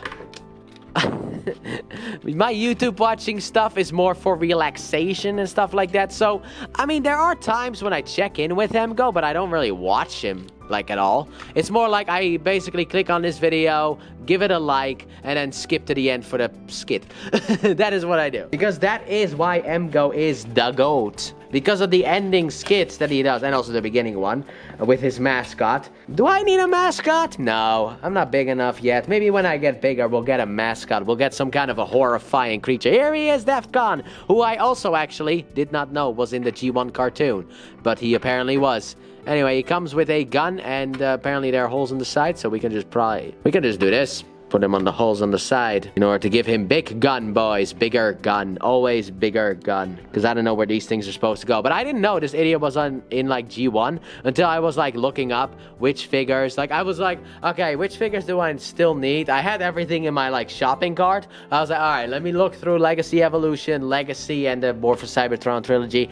My YouTube watching stuff is more for relaxation and stuff like that. So, I mean, there are times when I check in with MGO, but I don't really watch him, like, at all. It's more like I basically click on this video, give it a like, and then skip to the end for the skit. That is what I do. Because that is why MGO is the GOAT. Because of the ending skits that he does, and also the beginning one, with his mascot. Do I need a mascot? No, I'm not big enough yet. Maybe when I get bigger, we'll get a mascot. We'll get some kind of a horrifying creature. Here he is, DEFCON, who I also actually did not know was in the G1 cartoon. But he apparently was. Anyway, he comes with a gun, and apparently there are holes in the side, so we can just do this. Put him on the holes on the side in order to give him big gun, boys. Bigger gun. Always bigger gun. Because I don't know where these things are supposed to go. But I didn't know this idiot was in like G1 until I was like looking up which figures. Like I was like, okay, which figures do I still need? I had everything in my like shopping cart. I was like, all right, let me look through Legacy Evolution, Legacy, and the Morph Cybertron trilogy.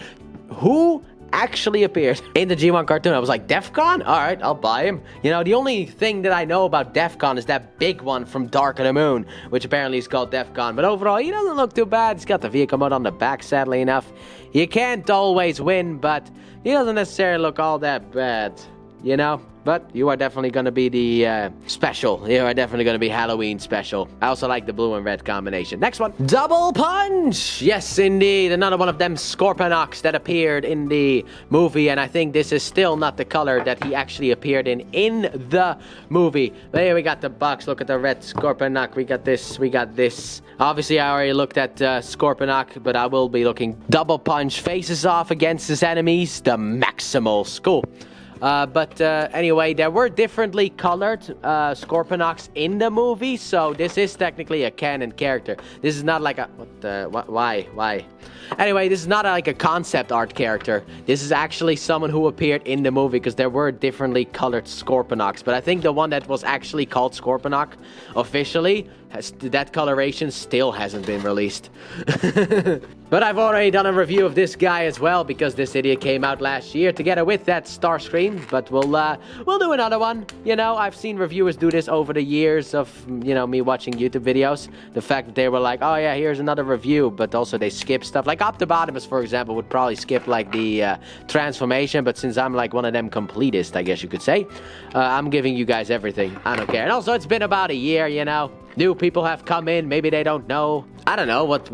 Who actually appeared in the G1 cartoon? I was like, DEFCON? Alright, I'll buy him. You know, the only thing that I know about DEFCON is that big one from Dark of the Moon, which apparently is called DEFCON. But overall, he doesn't look too bad. He's got the vehicle mode on the back, sadly enough. You can't always win, but he doesn't necessarily look all that bad, you know? But you are definitely going to be the special. You are definitely going to be Halloween special. I also like the blue and red combination. Next one. Double Punch! Yes, indeed. Another one of them Scorponok that appeared in the movie. And I think this is still not the color that he actually appeared in the movie. But here we got the box. Look at the red Scorponok. We got this. We got this. Obviously, I already looked at Scorponok, but I will be looking. Double Punch faces off against his enemies, the Maximal School. But anyway, there were differently colored Scorponoks in the movie, so this is technically a canon character. This is not like a... Why? Anyway, this is not like a concept art character. This is actually someone who appeared in the movie, because there were differently colored Scorponoks. But I think the one that was actually called Scorponok officially, that coloration still hasn't been released. But I've already done a review of this guy as well, because this idiot came out last year together with that Starscream. But we'll do another one. You know, I've seen reviewers do this over the years of, you know, me watching YouTube videos. The fact that they were like, oh yeah, here's another review, but also they skip stuff. Like Optibotimus, for example, would probably skip like the transformation, but since I'm like one of them completists, I guess you could say, I'm giving you guys everything. I don't care. And also, it's been about a year, you know. New people have come in, maybe they don't know. I don't know what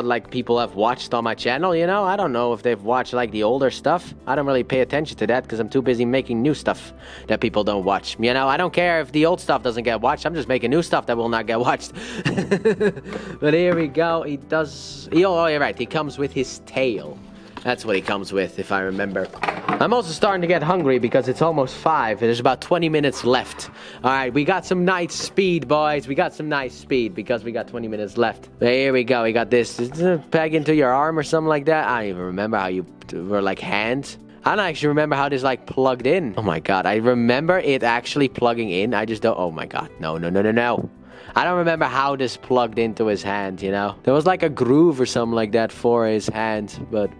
like people have watched on my channel, you know? I don't know if they've watched like the older stuff. I don't really pay attention to that because I'm too busy making new stuff that people don't watch. You know, I don't care if the old stuff doesn't get watched. I'm just making new stuff that will not get watched. But here we go. Oh, you're right. He comes with his tail. That's what he comes with, if I remember. I'm also starting to get hungry because it's almost 5. There's about 20 minutes left. Alright, we got some nice speed, boys. We got some nice speed because we got 20 minutes left. Here we go. We got this. Is it a peg into your arm or something like that? I don't even remember how you were like hands. I don't actually remember how this like plugged in. Oh my god, I remember it actually plugging in. I just don't. Oh my god, no. I don't remember how this plugged into his hand, you know? There was like a groove or something like that for his hand, but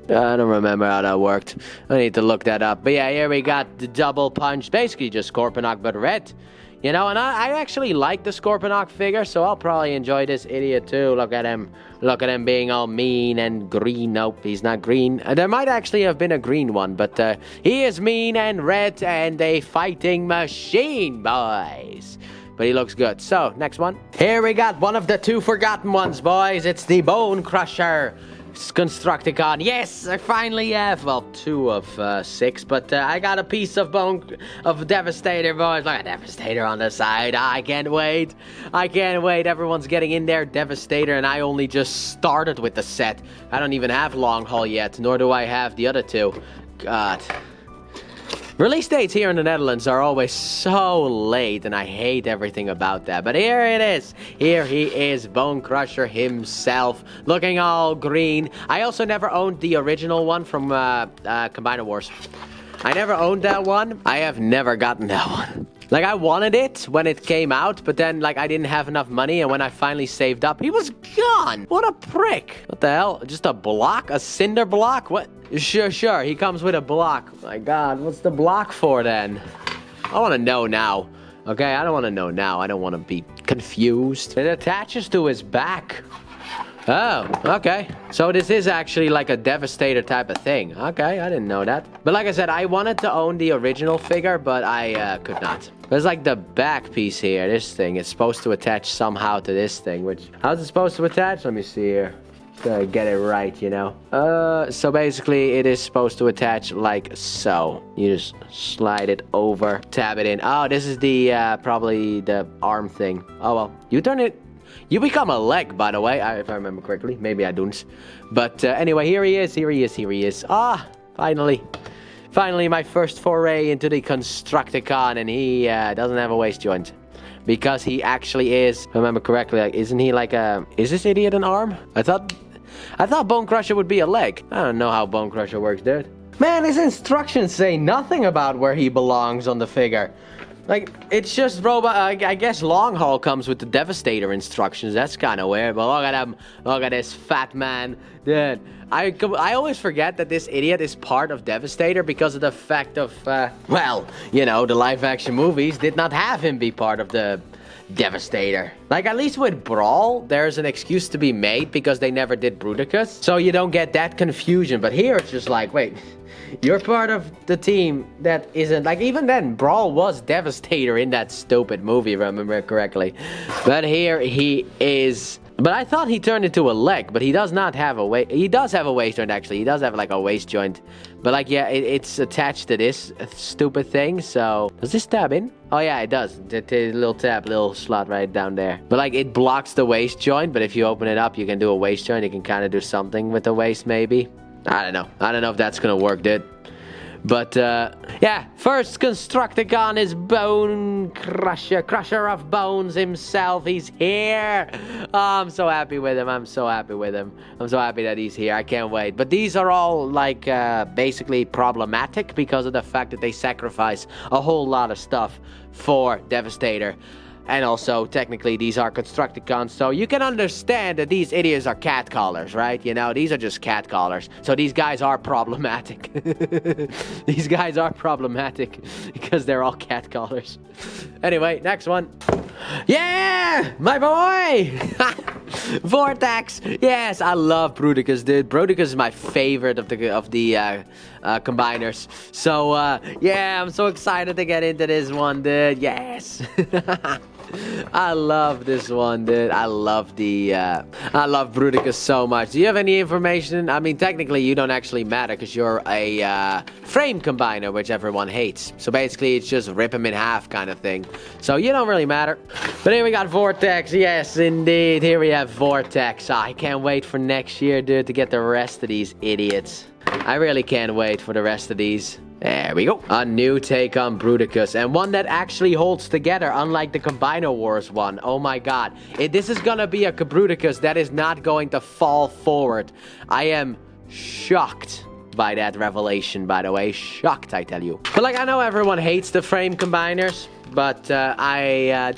I don't remember how that worked. I need to look that up. But yeah, here we got the double punch. Basically just Scorponok, but red. You know, and I actually like the Scorponok figure, so I'll probably enjoy this idiot too. Look at him. Look at him being all mean and green. Nope, he's not green. There might actually have been a green one, but he is mean and red and a fighting machine, boys. But he looks good. So, next one. Here we got one of the 2 forgotten ones, boys. It's the Bone Crusher Constructicon. Yes, I finally have, well, 2 of 6, but I got a piece of Devastator, boys. Look at Devastator on the side. I can't wait. I can't wait. Everyone's getting in there. Devastator, and I only just started with the set. I don't even have Long Haul yet, nor do I have the other 2. God. Release dates here in the Netherlands are always so late, and I hate everything about that. But here it is. Here he is, Bone Crusher himself, looking all green. I also never owned the original one from Combiner Wars. I never owned that one. I have never gotten that one. Like, I wanted it when it came out, but then, like, I didn't have enough money, and when I finally saved up, he was gone. What a prick. What the hell? Just a block? A cinder block? What? Sure. He comes with a block. My God, what's the block for, then? I want to know now. Okay, I don't want to know now. I don't want to be confused. It attaches to his back. Oh, okay. So this is actually like a Devastator type of thing. Okay, I didn't know that. But like I said, I wanted to own the original figure, but I could not. There's like the back piece here. This thing is supposed to attach somehow to this thing, which... How's it supposed to attach? Let me see here. To get it right, you know. So basically, it is supposed to attach like so. You just slide it over, tab it in. Oh, this is the, probably the arm thing. Oh, well. You turn it... You become a leg, by the way, if I remember correctly. Maybe I don't. But anyway, here he is. Ah, finally. Finally, my first foray into the Constructicon, and he doesn't have a waist joint. Because he actually is, if I remember correctly, like, isn't he like a... Is this idiot an arm? I thought Bone Crusher would be a leg. I don't know how Bone Crusher works, dude. Man, his instructions say nothing about where he belongs on the figure. Like, it's just robot. I guess Long Haul comes with the Devastator instructions. That's kind of weird. But look at him. Look at this fat man. Dude, I always forget that this idiot is part of Devastator because of the fact of, well, you know, the live-action movies did not have him be part of the Devastator. Like, at least with Brawl, there's an excuse to be made because they never did Bruticus. So you don't get that confusion. But here it's just like, wait... You're part of the team that isn't... Like, even then, Brawl was Devastator in that stupid movie, if I remember correctly. But here he is... But I thought he turned into a leg, but he does not have a waist... He does have a waist joint, actually. He does have, like, a waist joint. But, like, yeah, it's attached to this stupid thing, so... Does this tab in? Oh, yeah, it does. The little tab, little slot right down there. But, like, it blocks the waist joint, but if you open it up, you can do a waist joint. You can kind of do something with the waist, maybe. I don't know. I don't know if that's gonna work, dude. But, yeah. First Constructicon is Bone Crusher. Crusher of Bones himself. He's here. Oh, I'm so happy with him. I'm so happy that he's here. I can't wait. But these are all, like, basically problematic because of the fact that they sacrifice a whole lot of stuff for Devastator. And also, technically, these are Constructicons, so you can understand that these idiots are catcallers, right? You know, these are just catcallers. So these guys are problematic. These guys are problematic because they're all catcallers. Anyway, next one. Yeah! My boy! Vortex! Yes, I love Bruticus, dude. Bruticus is my favorite of the combiners. So, yeah, I'm so excited to get into this one, dude. Yes! I love this one, dude. I love Bruticus so much. Do you have any information? I mean, technically, you don't actually matter because you're a frame combiner, which everyone hates. So basically, it's just rip him in half kind of thing. So you don't really matter. But here we got Vortex. Yes, indeed. Here we have Vortex. I can't wait for next year, dude, to get the rest of these idiots. I really can't wait for the rest of these. There we go. A new take on Bruticus, and one that actually holds together, unlike the Combiner Wars one. Oh my god. This is gonna be a Bruticus that is not going to fall forward. I am shocked by that revelation, by the way. Shocked, I tell you. But like, I know everyone hates the frame combiners, but I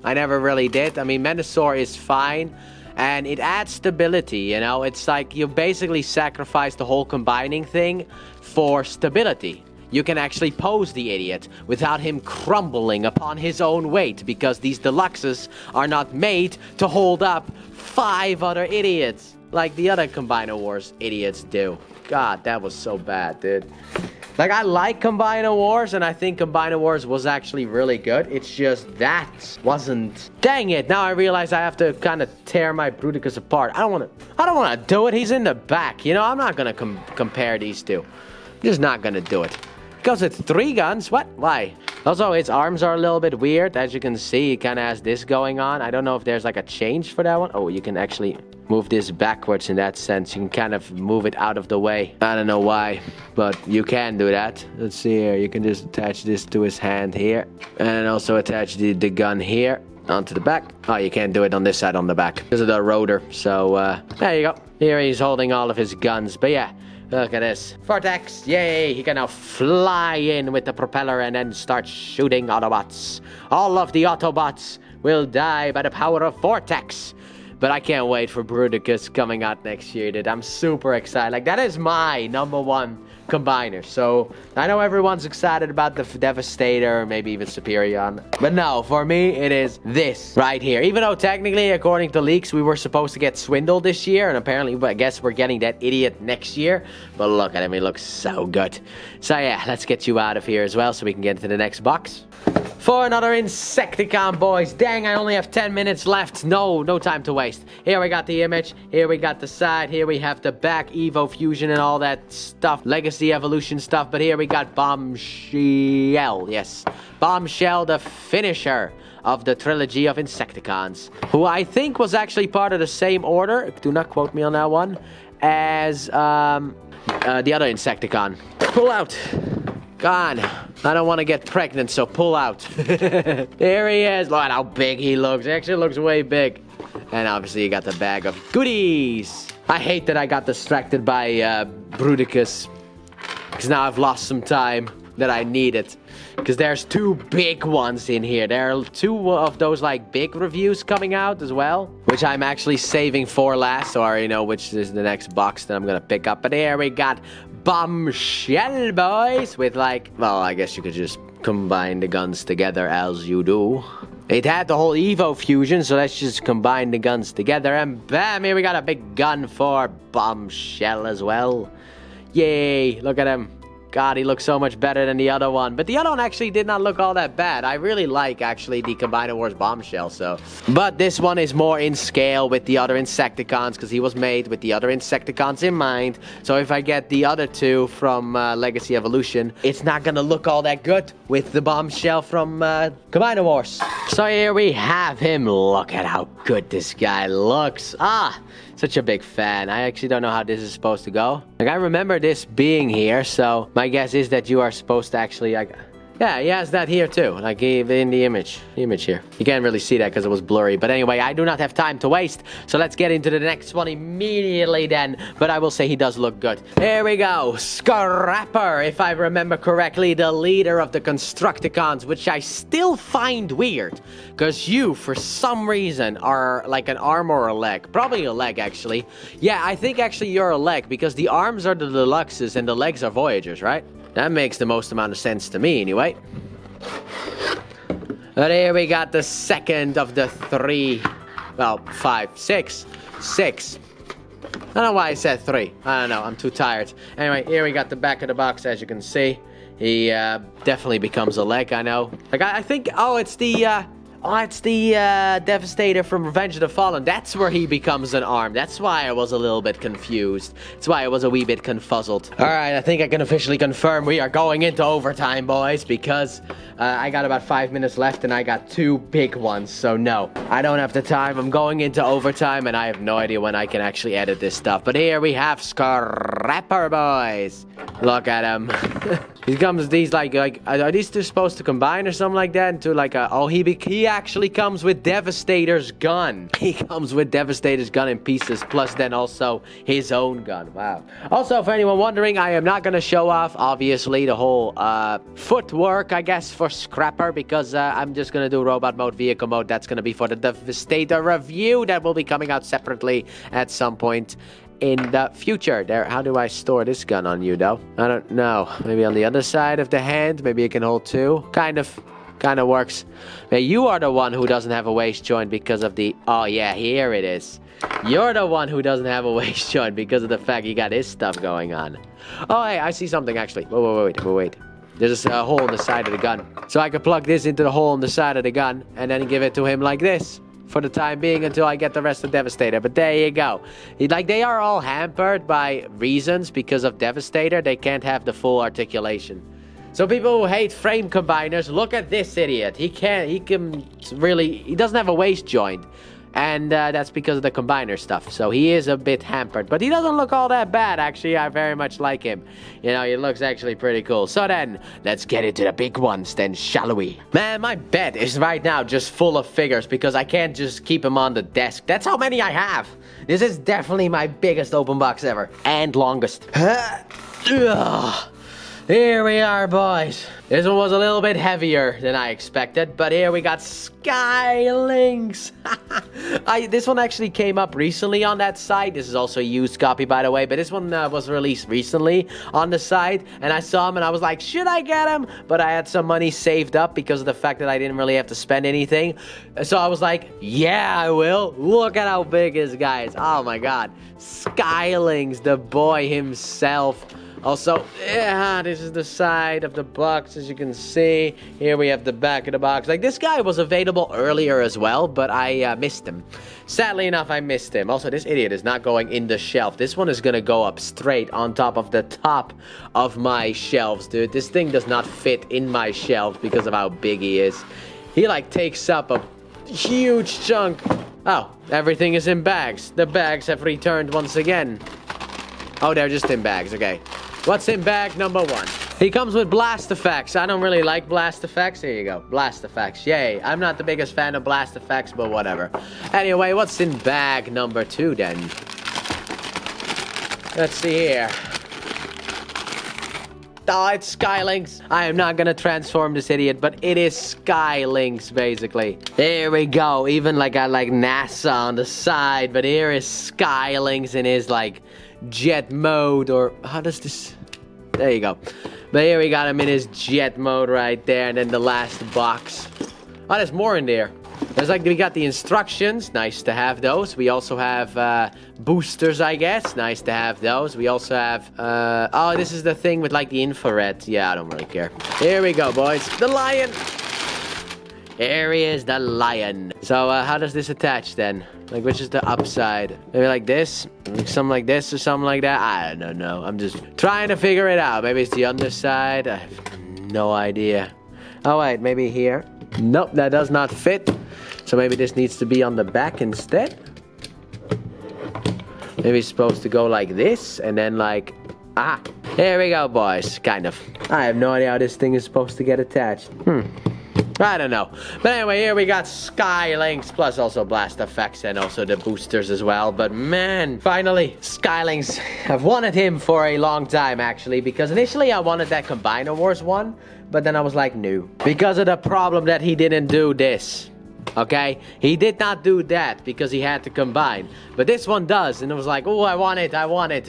never really did. I mean, Menasor is fine. And it adds stability, you know? It's like you basically sacrifice the whole combining thing for stability. You can actually pose the idiot without him crumbling upon his own weight, because these deluxes are not made to hold up 5 other idiots like the other Combiner Wars idiots do. God, that was so bad, dude. Like, I like Combiner Wars, and I think Combiner Wars was actually really good. It's just that wasn't... Dang it, now I realize I have to kind of tear my Bruticus apart. I don't want to do it. He's in the back. You know, I'm not going to compare these two. I'm just not going to do it. Because it's 3 guns? What? Why? Also, its arms are a little bit weird. As you can see, it kind of has this going on. I don't know if there's like a change for that one. Oh, you can actually move this backwards in that sense. You can kind of move it out of the way. I don't know why, but you can do that. Let's see here. You can just attach this to his hand here. And also attach the gun here onto the back. Oh, you can't do it on this side on the back because of the rotor. So, there you go. Here he's holding all of his guns. But yeah. Look at this. Vortex, yay! He can now fly in with the propeller and then start shooting Autobots. All of the Autobots will die by the power of Vortex. But I can't wait for Bruticus coming out next year, dude. I'm super excited. Like, that is my #1 combiner. So, I know everyone's excited about the Devastator, maybe even Superion. But no, for me, it is this right here. Even though technically, according to leaks, we were supposed to get Swindle this year. And apparently, I guess we're getting that idiot next year. But look at him, he looks so good. So yeah, let's get you out of here as well so we can get into the next box. For another Insecticon, boys. Dang, I only have 10 minutes left. No time to waste. Here we got the image. Here we got the side. Here we have the back, Evo Fusion and all that stuff. Legacy Evolution stuff. But here we got Bombshell. Yes. Bombshell, the finisher of the trilogy of Insecticons. Who I think was actually part of the same order. Do not quote me on that one. As the other Insecticon. Pull out. God, I don't want to get pregnant, so pull out. There he is. Look at how big he looks. He actually looks way big. And obviously you got the bag of goodies. I hate that I got distracted by Bruticus. Because now I've lost some time that I needed. Because there's 2 big ones in here. There are 2 of those like big reviews coming out as well. Which I'm actually saving for last. So I already know which is the next box that I'm going to pick up. But here we got Bombshell, boys. With like, well, I guess you could just combine the guns together as you do. It had the whole Evo Fusion, so let's just combine the guns together. And bam, here we got a big gun for Bombshell as well. Yay, look at him. God, he looks so much better than the other one. But the other one actually did not look all that bad. I really like, actually, the Combiner Wars Bombshell, so. But this one is more in scale with the other Insecticons, because he was made with the other Insecticons in mind. So if I get the other 2 from Legacy Evolution, it's not gonna look all that good with the Bombshell from Combiner Wars. So here we have him. Look at how good this guy looks. Such a big fan. I actually don't know how this is supposed to go. Like, I remember this being here, so my guess is that you are supposed to actually, like, yeah, he has that here too, like in the image here. You can't really see that because it was blurry. But anyway, I do not have time to waste, so let's get into the next one immediately then. But I will say he does look good. Here we go, Scrapper, if I remember correctly, the leader of the Constructicons, which I still find weird, because you, for some reason, are like an arm or a leg. Probably a leg, actually. Yeah, I think actually you're a leg, because the arms are the Deluxes and the legs are Voyagers, right? That makes the most amount of sense to me, anyway. But here we got the second of the 3. Well, 5, 6. I don't know why I said 3. I don't know. I'm too tired. Anyway, here we got the back of the box, as you can see. He definitely becomes a leg, I know. Like, I think... Oh, it's the... Oh, it's the Devastator from Revenge of the Fallen. That's where he becomes an arm. That's why I was a little bit confused. That's why I was a wee bit confuzzled. Alright, I think I can officially confirm we are going into overtime, boys, because I got about 5 minutes left and I got 2 big ones. So no, I don't have the time. I'm going into overtime and I have no idea when I can actually edit this stuff. But here we have Scrapper, boys. Look at him. He comes, these like, are these two supposed to combine or something like that into like a, oh, he actually comes with Devastator's gun. He comes with Devastator's gun in pieces, plus then also his own gun. Wow. Also, for anyone wondering, I am not going to show off, obviously, the whole footwork, I guess, for Scrapper, because I'm just going to do robot mode, vehicle mode. That's going to be for the Devastator review that will be coming out separately at some point in the future. There, how do I store this gun on you, though? I don't know. Maybe on the other side of the hand. Maybe you can hold 2. Kind of works. Now, you are the one who doesn't have a waist joint because of the... Oh, yeah, here it is. You're the one who doesn't have a waist joint because of the fact you got this stuff going on. Oh, hey, I see something, actually. Wait. There's a hole in the side of the gun. So I can plug this into the hole in the side of the gun and then give it to him like this. For the time being until I get the rest of Devastator. But there you go. Like, they are all hampered by reasons because of Devastator. They can't have the full articulation. So people who hate frame combiners, look at this idiot. He doesn't have a waist joint. And that's because of the combiner stuff. So he is a bit hampered. But he doesn't look all that bad, actually. I very much like him. You know, he looks actually pretty cool. So then, let's get into the big ones then, shall we? Man, my bed is right now just full of figures because I can't just keep them on the desk. That's how many I have. This is definitely my biggest open box ever. And longest. Here we are, boys. This one was a little bit heavier than I expected, but here we got Skylinks. This one actually came up recently on that site. This is also a used copy, by the way, but this one was released recently on the site, and I saw him and I was like, should I get him? But I had some money saved up because of the fact that I didn't really have to spend anything. So I was like, yeah, I will. Look at how big this guy is. Oh my god. Skylinks, the boy himself. Also, yeah, this is the side of the box, as you can see. Here we have the back of the box. Like, this guy was available earlier as well, but I missed him. Sadly enough, I missed him. Also, this idiot is not going in the shelf. This one is gonna go up straight on top of the top of my shelves, dude. This thing does not fit in my shelves because of how big he is. He, like, takes up a huge chunk. Oh, everything is in bags. The bags have returned once again. Oh, they're just in bags, okay. What's in bag number 1? He comes with blast effects. I don't really like blast effects. Here you go. Blast effects. Yay. I'm not the biggest fan of blast effects, but whatever. Anyway, what's in bag number 2 then? Let's see here. Oh, it's Skylinks. I am not gonna transform this idiot, but it is Skylinks, basically. Here we go. Even like I like NASA on the side, but here is Skylinks in his like jet mode, or how does this? There you go. But here we got him in his jet mode right there, and then the last box. Oh, there's more in there. There's like, we got the instructions, nice to have those. We also have boosters, I guess, nice to have those. We also have, oh, this is the thing with like the infrared. Yeah, I don't really care. Here we go, boys. The lion. Here he is, the lion. So how does this attach then? Like, which is the upside? Maybe like this? Like something like this or something like that? I don't know. I'm just trying to figure it out. Maybe it's the underside. I have no idea. Oh, wait, maybe here. Nope, that does not fit. So maybe this needs to be on the back instead. Maybe it's supposed to go like this and then like... Ah, here we go, boys. Kind of. I have no idea how this thing is supposed to get attached. I don't know. But anyway, here we got Skylinks, plus also blast effects and also the boosters as well. But man, finally, Skylinks. I've wanted him for a long time, actually, because initially I wanted that Combiner Wars one, but then I was like, no. Because of the problem that he didn't do this. Okay? He did not do that because he had to combine. But this one does. And it was like, oh, I want it.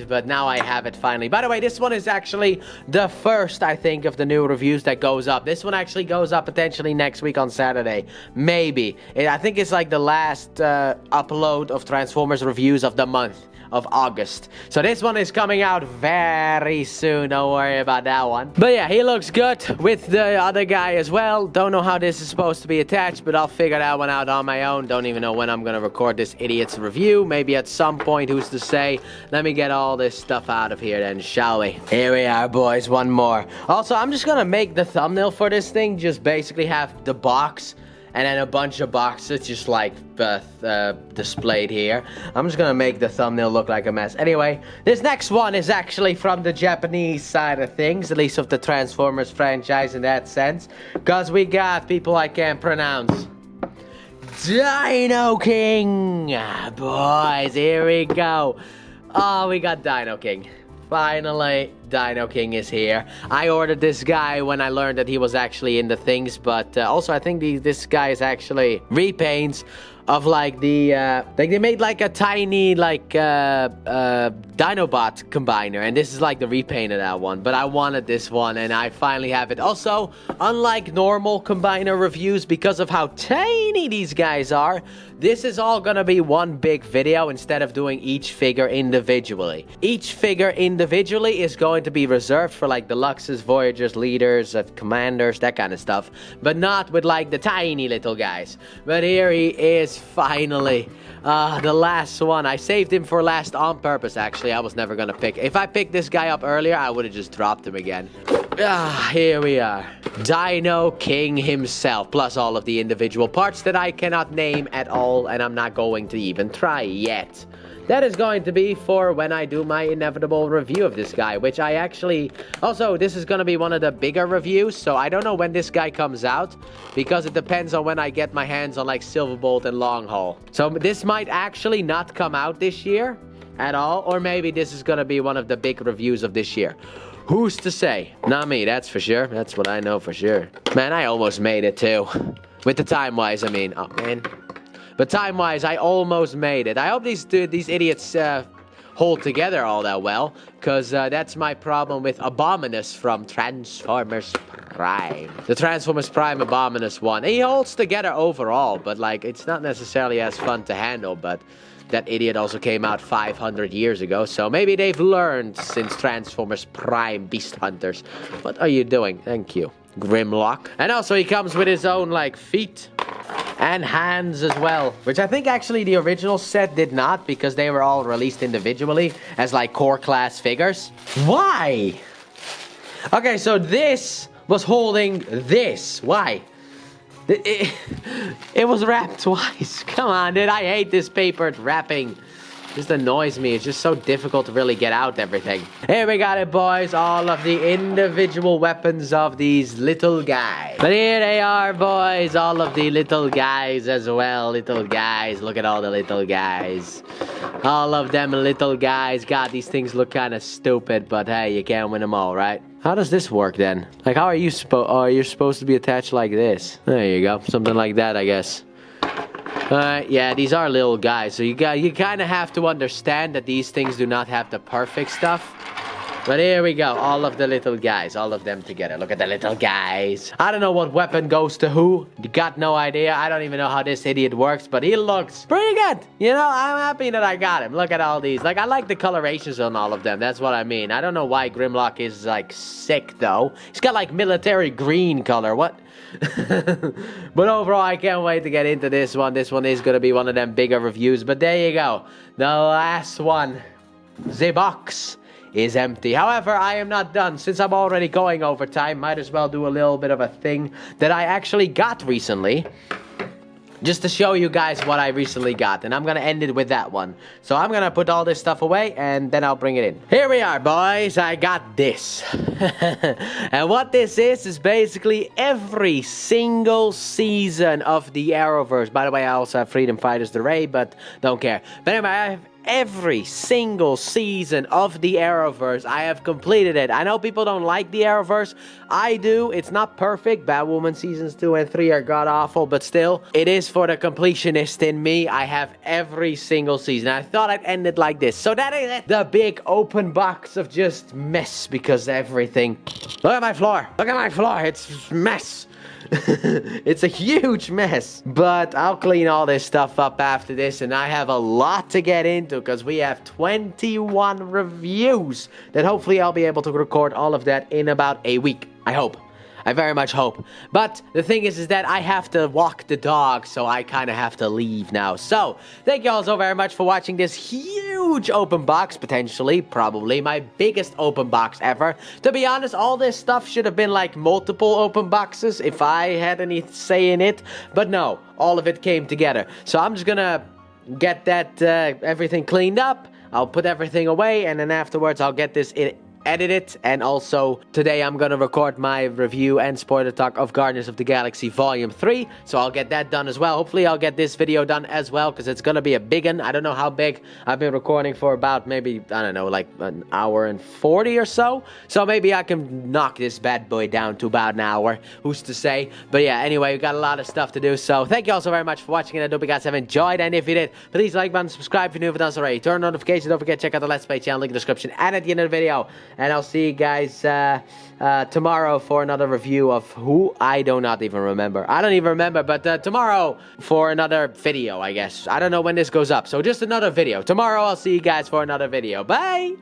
But now I have it finally. By the way, this one is actually the first, I think, of the new reviews that goes up. This one actually goes up potentially next week on Saturday. Maybe. I think it's like the last upload of Transformers reviews of the month. of August. So this one is coming out very soon. Don't worry about that one. But yeah, he looks good with the other guy as well. Don't know how this is supposed to be attached, but I'll figure that one out on my own. Don't even know when I'm gonna record this idiot's review. Maybe at some point, who's to say? Let me get all this stuff out of here then, shall we? Here we are, boys, one more. Also, I'm just gonna make the thumbnail for this thing, just basically have the box and then a bunch of boxes just like displayed here. I'm just gonna make the thumbnail look like a mess. Anyway, this next one is actually from the Japanese side of things, at least of the Transformers franchise in that sense, because we got people I can't pronounce. Dino King! Boys, here we go. Oh, we got Dino King. Finally, Dino King is here. I ordered this guy when I learned that he was actually in the things, but also I think this guy is actually repaints of like the like they made like a tiny like Dinobot combiner, and this is like the repaint of that one. But I wanted this one, and I finally have it. Also, unlike normal combiner reviews, because of how tiny these guys are, this is all gonna be one big video instead of doing each figure individually. Each figure individually is going to be reserved for like Deluxes, Voyagers, Leaders, Commanders, that kind of stuff, but not with like the tiny little guys. But here he is finally. The last one. I saved him for last on purpose, actually. I was never gonna pick. If I picked this guy up earlier, I would have just dropped him again. Here we are. Dino King himself, plus all of the individual parts that I cannot name at all, and I'm not going to even try yet. That is going to be for when I do my inevitable review of this guy, which I actually... Also, this is going to be one of the bigger reviews, so I don't know when this guy comes out, because it depends on when I get my hands on, like, Silverbolt and Long Haul. So this might actually not come out this year at all, or maybe this is going to be one of the big reviews of this year. Who's to say? Not me, that's for sure. That's what I know for sure. Man, I almost made it, too. With the time-wise, I mean. Oh, man. But time-wise, I almost made it. I hope these idiots hold together all that well, because that's my problem with Abominus from Transformers Prime. The Transformers Prime Abominus one. He holds together overall, but like it's not necessarily as fun to handle, but that idiot also came out 500 years ago, so maybe they've learned since Transformers Prime Beast Hunters. What are you doing? Thank you. Grimlock. And also he comes with his own like feet and hands as well, which I think actually the original set did not, because they were all released individually as like core class figures. Why? Okay, so this was holding this. Why? It was wrapped twice. Come on, dude. I hate this papered wrapping. Just annoys me. It's just so difficult to really get out everything. Here we got it, boys. All of the individual weapons of these little guys. But here they are, boys. All of the little guys as well. Little guys. Look at all the little guys. All of them little guys. God, these things look kind of stupid, but hey, you can't win them all, right? How does this work then? Like, how are you you're supposed to be attached like this. There you go. Something like that, I guess. Yeah, these are little guys, so you kind of have to understand that these things do not have the perfect stuff. But here we go, all of the little guys, all of them together. Look at the little guys. I don't know what weapon goes to who. Got no idea. I don't even know how this idiot works, but he looks pretty good. You know, I'm happy that I got him. Look at all these. Like, I like the colorations on all of them. That's what I mean. I don't know why Grimlock is, like, sick, though. He's got, like, military green color. What? But overall, I can't wait to get into this one. This one is going to be one of them bigger reviews. But there you go. The last one. The box is empty. However, I am not done. Since I'm already going over time, might as well do a little bit of a thing that I actually got recently, just to show you guys what I recently got, and I'm gonna end it with that one. So I'm gonna put all this stuff away, and then I'll bring it in. Here we are, boys. I got this. And what this is basically every single season of the Arrowverse. By the way, I also have Freedom Fighters The Ray, but don't care. But anyway, I have every single season of the Arrowverse. I have completed it. I know people don't like the Arrowverse. I do. It's not perfect. Batwoman seasons 2 and 3 are god-awful, but still, it is for the completionist in me. I have every single season. I thought I'd end it like this. So that is it. The big open box of just mess, because everything... Look at my floor. Look at my floor. It's mess. It's a huge mess. But I'll clean all this stuff up after this, and I have a lot to get into because we have 21 reviews that hopefully I'll be able to record all of that in about a week. I hope. I very much hope. But the thing is that I have to walk the dog, so I kind of have to leave now. So, thank you all so very much for watching this huge open box, potentially, probably my biggest open box ever. To be honest, all this stuff should have been like multiple open boxes if I had any say in it. But no, all of it came together. So I'm just gonna get that everything cleaned up. I'll put everything away, and then afterwards I'll get this edit it, and also today I'm gonna record my review and spoiler talk of Guardians of the Galaxy Volume 3, so I'll get that done as well. Hopefully I'll get this video done as well, because it's gonna be a big one. I don't know how big. I've been recording for about maybe, I don't know, like an hour and 40 or so, so maybe I can knock this bad boy down to about an hour, who's to say. But yeah, anyway, we got a lot of stuff to do, so thank you all so very much for watching, and I hope you guys have enjoyed, and if you did, please like button, subscribe if you're new, if you haven't done so already, turn on notifications, don't forget to check out the Let's Play channel, link in the description, and at the end of the video. And I'll see you guys tomorrow for another review of who I do not even remember. I don't even remember, but tomorrow for another video, I guess. I don't know when this goes up, so just another video. Tomorrow I'll see you guys for another video. Bye!